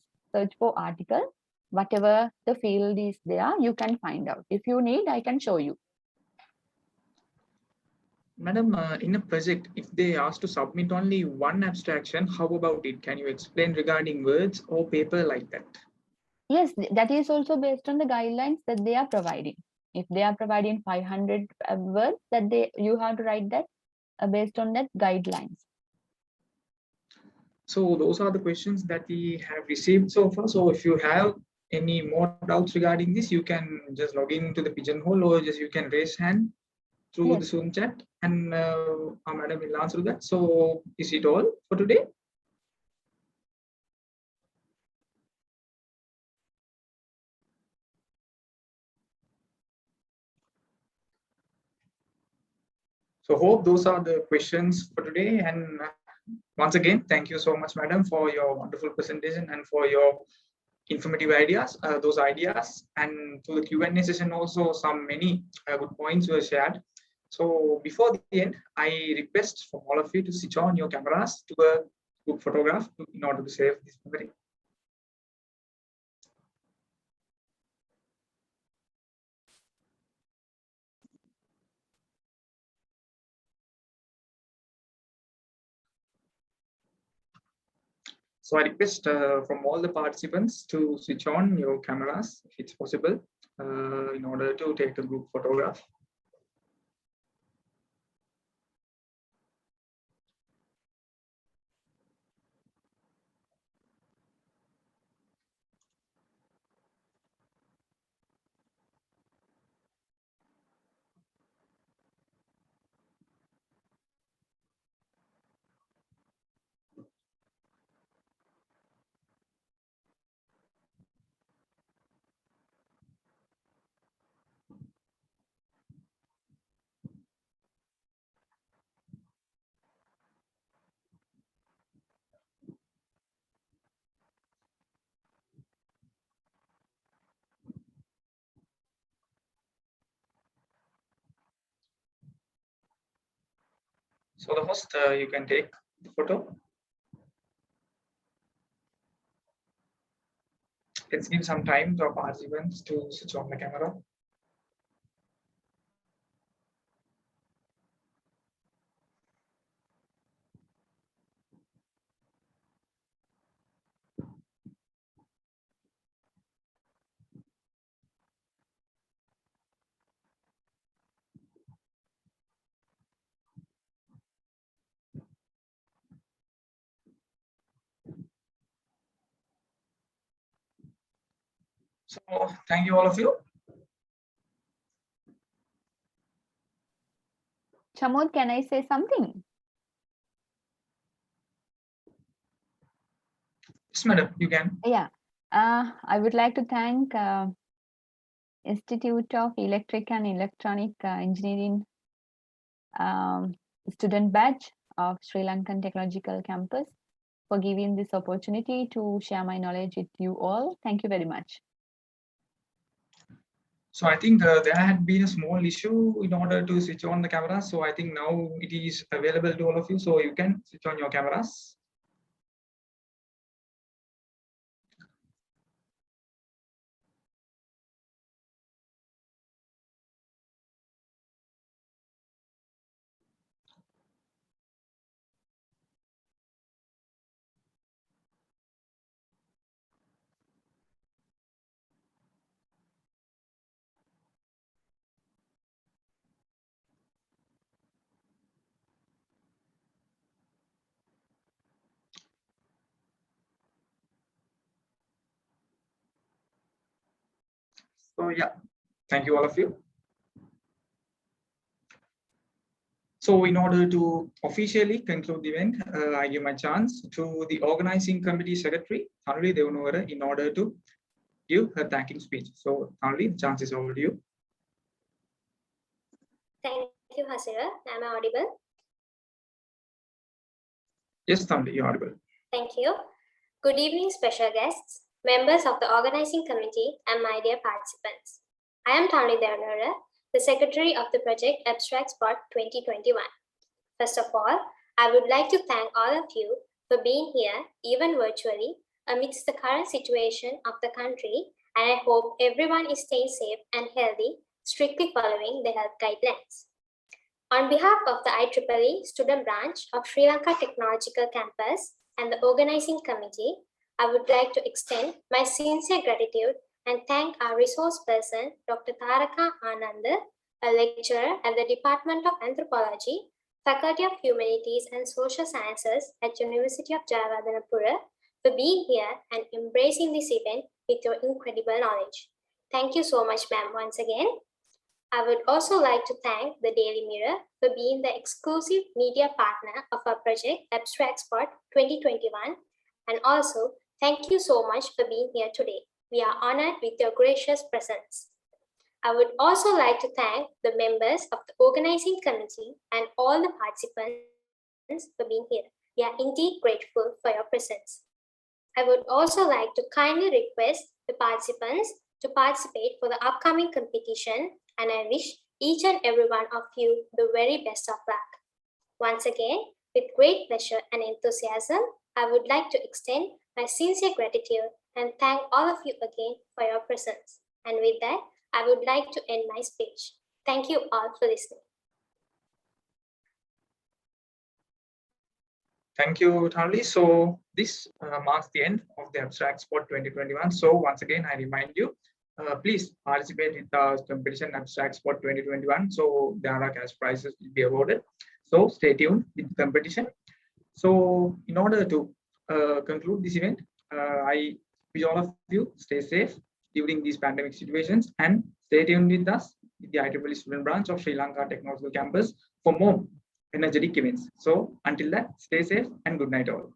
C: Whatever the field is there, you can find out. If you need, I can show you.
A: Madam, in a project, if they ask to submit only one abstraction, how about it? Can you explain regarding words or paper like that?
C: Yes, that is also based on the guidelines that they are providing. If they are providing 500 words, that you have to write that based on that guidelines.
A: So those are the questions that we have received so far. So if you have any more doubts regarding this, you can just log into the Pigeonhole, or just you can raise hand through the Zoom chat, and our madam will answer that. So is it all for today? So hope those are the questions for today. And once again, thank you so much, madam, for your wonderful presentation and for your informative ideas, those ideas, and to the Q&A session also, many good points were shared. So before the end, I request from all of you to switch on your cameras to a group photograph in order to save this memory. So I request from all the participants to switch on your cameras if it's possible in order to take a group photograph. So the host, you can take the photo. Let's give some time to our participants to switch on the camera. So thank you all of you.
C: Chamod, can I say something?
A: Yes, madam, you can.
C: Yeah, I would like to thank Institute of Electric and Electronic Engineering student batch of Sri Lankan Technological Campus for giving this opportunity to share my knowledge with you all. Thank you very much.
A: So I think there had been a small issue in order to switch on the camera. So I think now it is available to all of you. So you can switch on your cameras. So yeah, thank you all of you. So in order to officially conclude the event, I give my chance to the organizing committee secretary, Thanuli Devanuvara, in order to give her thanking speech. So Thanuli, the chance is over to you.
B: Thank you, Hasira. Am I audible?
A: Yes, Thanuli, you're audible.
B: Thank you. Good evening, special guests, members of the organizing committee, and my dear participants. I am Thanuli Devanuvara, the secretary of the project Abstract Spot 2021. First of all, I would like to thank all of you for being here, even virtually, amidst the current situation of the country, and I hope everyone is staying safe and healthy, strictly following the health guidelines. On behalf of the IEEE student branch of Sri Lanka Technological Campus and the organizing committee, I would like to extend my sincere gratitude and thank our resource person, Dr. Taraka Ananda, a lecturer at the Department of Anthropology, Faculty of Humanities and Social Sciences at University of Jayawardenepura, for being here and embracing this event with your incredible knowledge. Thank you so much, ma'am, once again. I would also like to thank the Daily Mirror for being the exclusive media partner of our project Abstract Spot 2021. And also, thank you so much for being here today. We are honored with your gracious presence. I would also like to thank the members of the organizing committee and all the participants for being here. We are indeed grateful for your presence. I would also like to kindly request the participants to participate for the upcoming competition, and I wish each and every one of you the very best of luck. Once again, with great pleasure and enthusiasm, I would like to extend my sincere gratitude and thank all of you again for your presence. And with that, I would like to end my speech. Thank you all for listening.
A: Thank you, Thanuli. So this marks the end of the Abstract Spot 2021. So once again, I remind you, please participate in the competition Abstract Spot 2021. So there are cash prizes will be awarded. So stay tuned with the competition. So in order to conclude this event, I wish all of you stay safe during these pandemic situations and stay tuned with us with the IEEE student branch of Sri Lanka Technological Campus for more energetic events. So until that, stay safe and good night all.